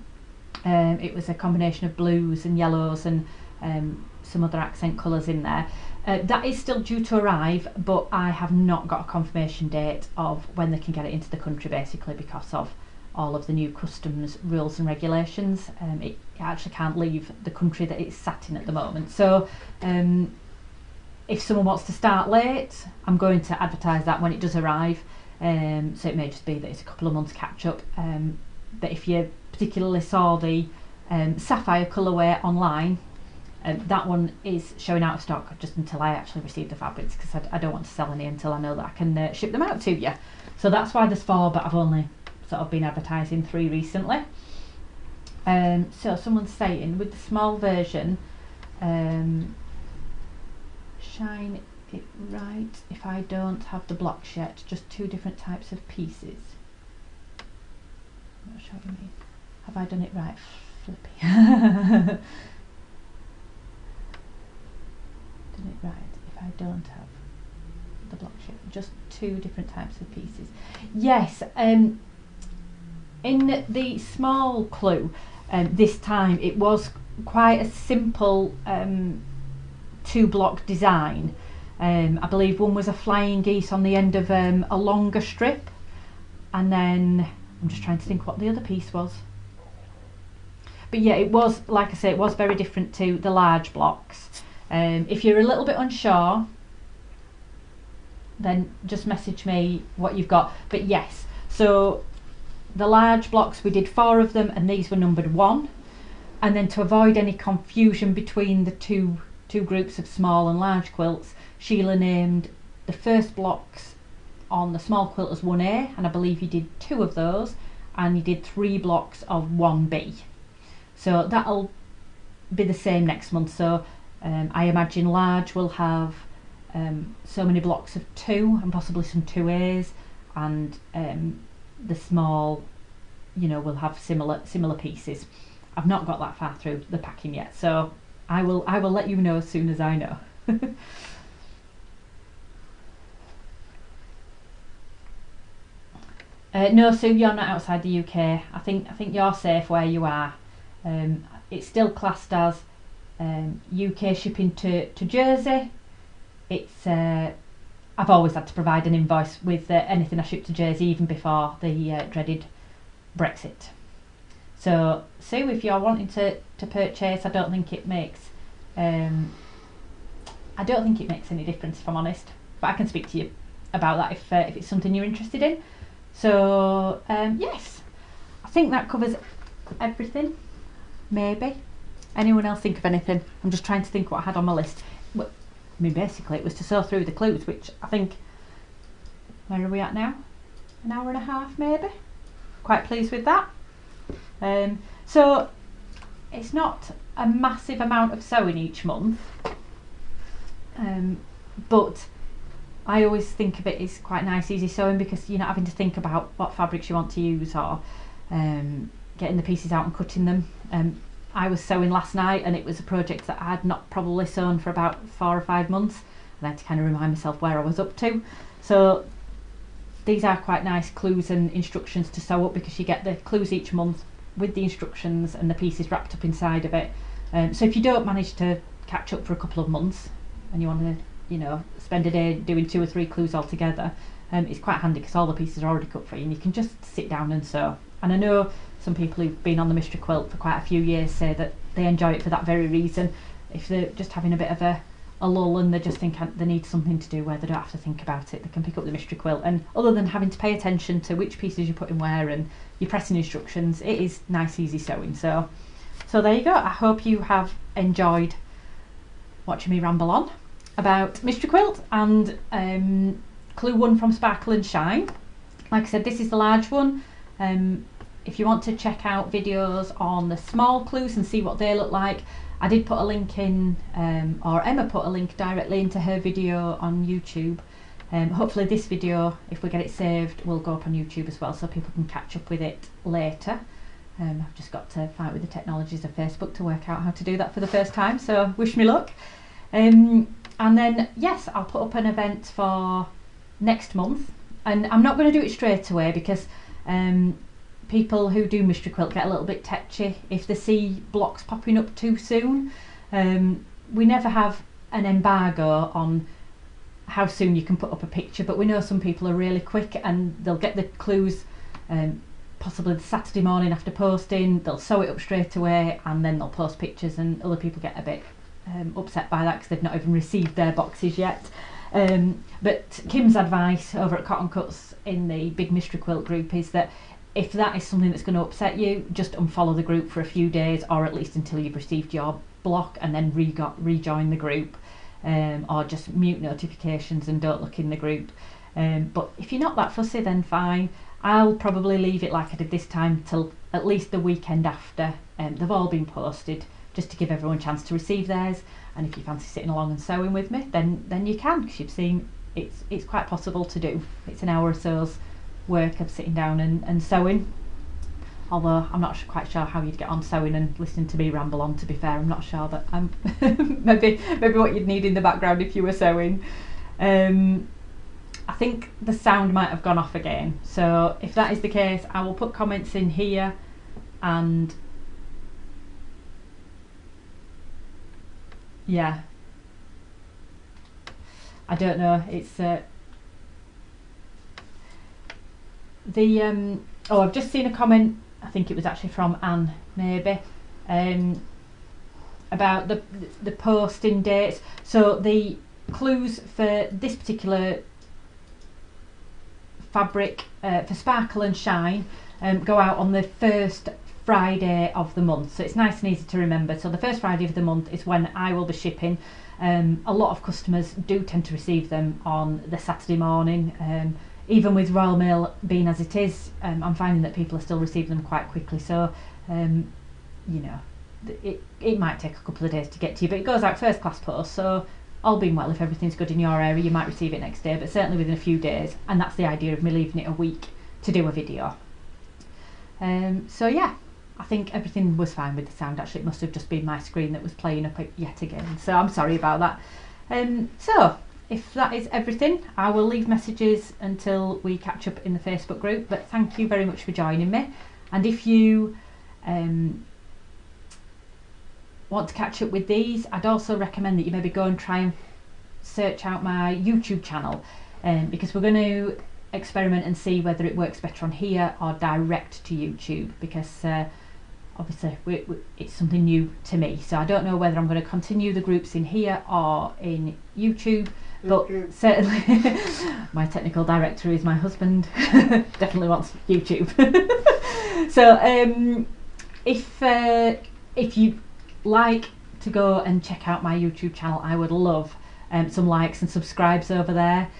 S1: It was a combination of blues and yellows and some other accent colours in there. That is still due to arrive, but I have not got a confirmation date of when they can get it into the country, basically because of all of the new customs rules and regulations. It actually can't leave the country that it's sat in at the moment. So if someone wants to start late, I'm going to advertise that when it does arrive. So it may just be that it's a couple of months catch up. But if you particularly saw the sapphire colourway online, that one is showing out of stock just until I actually receive the fabrics, because I don't want to sell any until I know that I can ship them out to you. So that's why there's 4, but I've only sort of been advertising 3 recently. So someone's saying with the small version, shine it right if I don't have the blocks yet, just 2 different types of pieces. I'm not sure what you mean. Have I done it right? Flippy. Done it right if I don't have the block shape, just 2 different types of pieces. Yes, in the small clue this time it was quite a simple 2-block design. I believe one was a flying geese on the end of a longer strip, and then I'm just trying to think what the other piece was. But yeah, it was, like I say, it was very different to the large blocks. If you're a little bit unsure, then just message me what you've got. But yes, so the large blocks, we did 4 of them, and these were numbered 1. And then to avoid any confusion between the two groups of small and large quilts, Sheila named the first blocks on the small quilt as 1A, and I believe you did 2 of those, and you did 3 blocks of 1B. So that'll be the same next month. So I imagine large will have so many blocks of 2 and possibly some 2As, and the small, you know, will have similar pieces. I've not got that far through the packing yet, so I will let you know as soon as I know. No, Sue, you're not outside the UK. I think you're safe where you are. It's still classed as UK shipping to Jersey. It's I've always had to provide an invoice with anything I ship to Jersey, even before the dreaded Brexit. So Sue, if you're wanting to purchase, I don't think it makes any difference, if I'm honest. But I can speak to you about that if it's something you're interested in. So yes, I think that covers everything. Maybe. Anyone else think of anything? I'm just trying to think what I had on my list. I mean, basically it was to sew through the clues, which I think, where are we at now? An hour and a half maybe? Quite pleased with that. So it's not a massive amount of sewing each month, but I always think of it as quite nice, easy sewing, because you're not having to think about what fabrics you want to use, or getting the pieces out and cutting them. I was sewing last night, and it was a project that I had not probably sewn for about 4 or 5 months, and I had to kind of remind myself where I was up to. So these are quite nice clues and instructions to sew up, because you get the clues each month with the instructions and the pieces wrapped up inside of it. So if you don't manage to catch up for a couple of months and you want to, you know, spend a day doing 2 or 3 clues all together, it's quite handy because all the pieces are already cut for you and you can just sit down and sew. And I know some people who've been on the Mystery Quilt for quite a few years say that they enjoy it for that very reason. If they're just having a bit of a lull and they just think they need something to do where they don't have to think about it, they can pick up the Mystery Quilt, and other than having to pay attention to which pieces you put in where and your pressing instructions, it is nice easy sewing. So there you go. I hope you have enjoyed watching me ramble on about Mystery Quilt and clue 1 from Sparkle and Shine. Like I said, this is the large one. If you want to check out videos on the small clues and see what they look like, I did put a link in, or Emma put a link directly into her video on YouTube. Hopefully this video, if we get it saved, will go up on YouTube as well, so people can catch up with it later. I've just got to fight with the technologies of Facebook to work out how to do that for the first time, so wish me luck. And then yes, I'll put up an event for next month, and I'm not going to do it straight away because people who do Mystery Quilt get a little bit tetchy if they see blocks popping up too soon. We never have an embargo on how soon you can put up a picture, but we know some people are really quick and they'll get the clues possibly the Saturday morning after posting, they'll sew it up straight away and then they'll post pictures, and other people get a bit upset by that because they've not even received their boxes yet. But Kim's advice over at Cotton Cuts in the Big Mystery Quilt group is that if that is something that's going to upset you, just unfollow the group for a few days, or at least until you've received your block, and then rejoin the group, or just mute notifications and don't look in the group. But if you're not that fussy, then fine. I'll probably leave it like I did this time till at least the weekend after they've all been posted, just to give everyone a chance to receive theirs. And if you fancy sitting along and sewing with me, then you can, because you've seen it's quite possible to do. It's an hour or so's work of sitting down and sewing, although I'm not quite sure how you'd get on sewing and listening to me ramble on. To be fair, I'm not sure, but I'm maybe what you'd need in the background if you were sewing. I think the sound might have gone off again, so if that is the case, I will put comments in here, and yeah, I don't know, it's oh, I've just seen a comment, I think it was actually from Anne maybe, about the posting dates. So the clues for this particular fabric for Sparkle and Shine go out on the first Friday of the month, so it's nice and easy to remember. So the first Friday of the month is when I will be shipping. A lot of customers do tend to receive them on the Saturday morning. Even with Royal Mail being as it is, I'm finding that people are still receiving them quite quickly, so you know, it might take a couple of days to get to you, but it goes out first class post, so all being well, if everything's good in your area, you might receive it next day, but certainly within a few days, and that's the idea of me leaving it a week to do a video. So yeah, I think everything was fine with the sound. Actually, it must have just been my screen that was playing up yet again, so I'm sorry about that. So if that is everything, I will leave messages until we catch up in the Facebook group, but thank you very much for joining me. And if you want to catch up with these, I'd also recommend that you maybe go and try and search out my YouTube channel, because we're going to experiment and see whether it works better on here or direct to YouTube, because obviously it's something new to me, so I don't know whether I'm going to continue the groups in here or in YouTube, but certainly my technical director is my husband, definitely wants YouTube. So if you like to go and check out my YouTube channel, I would love some likes and subscribes over there.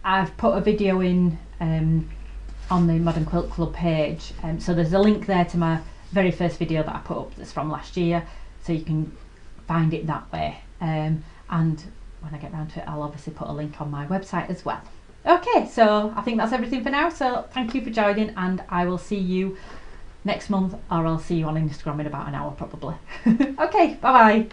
S1: I've put a video in on the Modern Quilt Club page, so there's a link there to my very first video that I put up that's from last year, so you can find it that way, and when I get round to it, I'll obviously put a link on my website as well. Okay, so I think that's everything for now, so thank you for joining, and I will see you next month, or I'll see you on Instagram in about an hour probably. Okay, bye bye.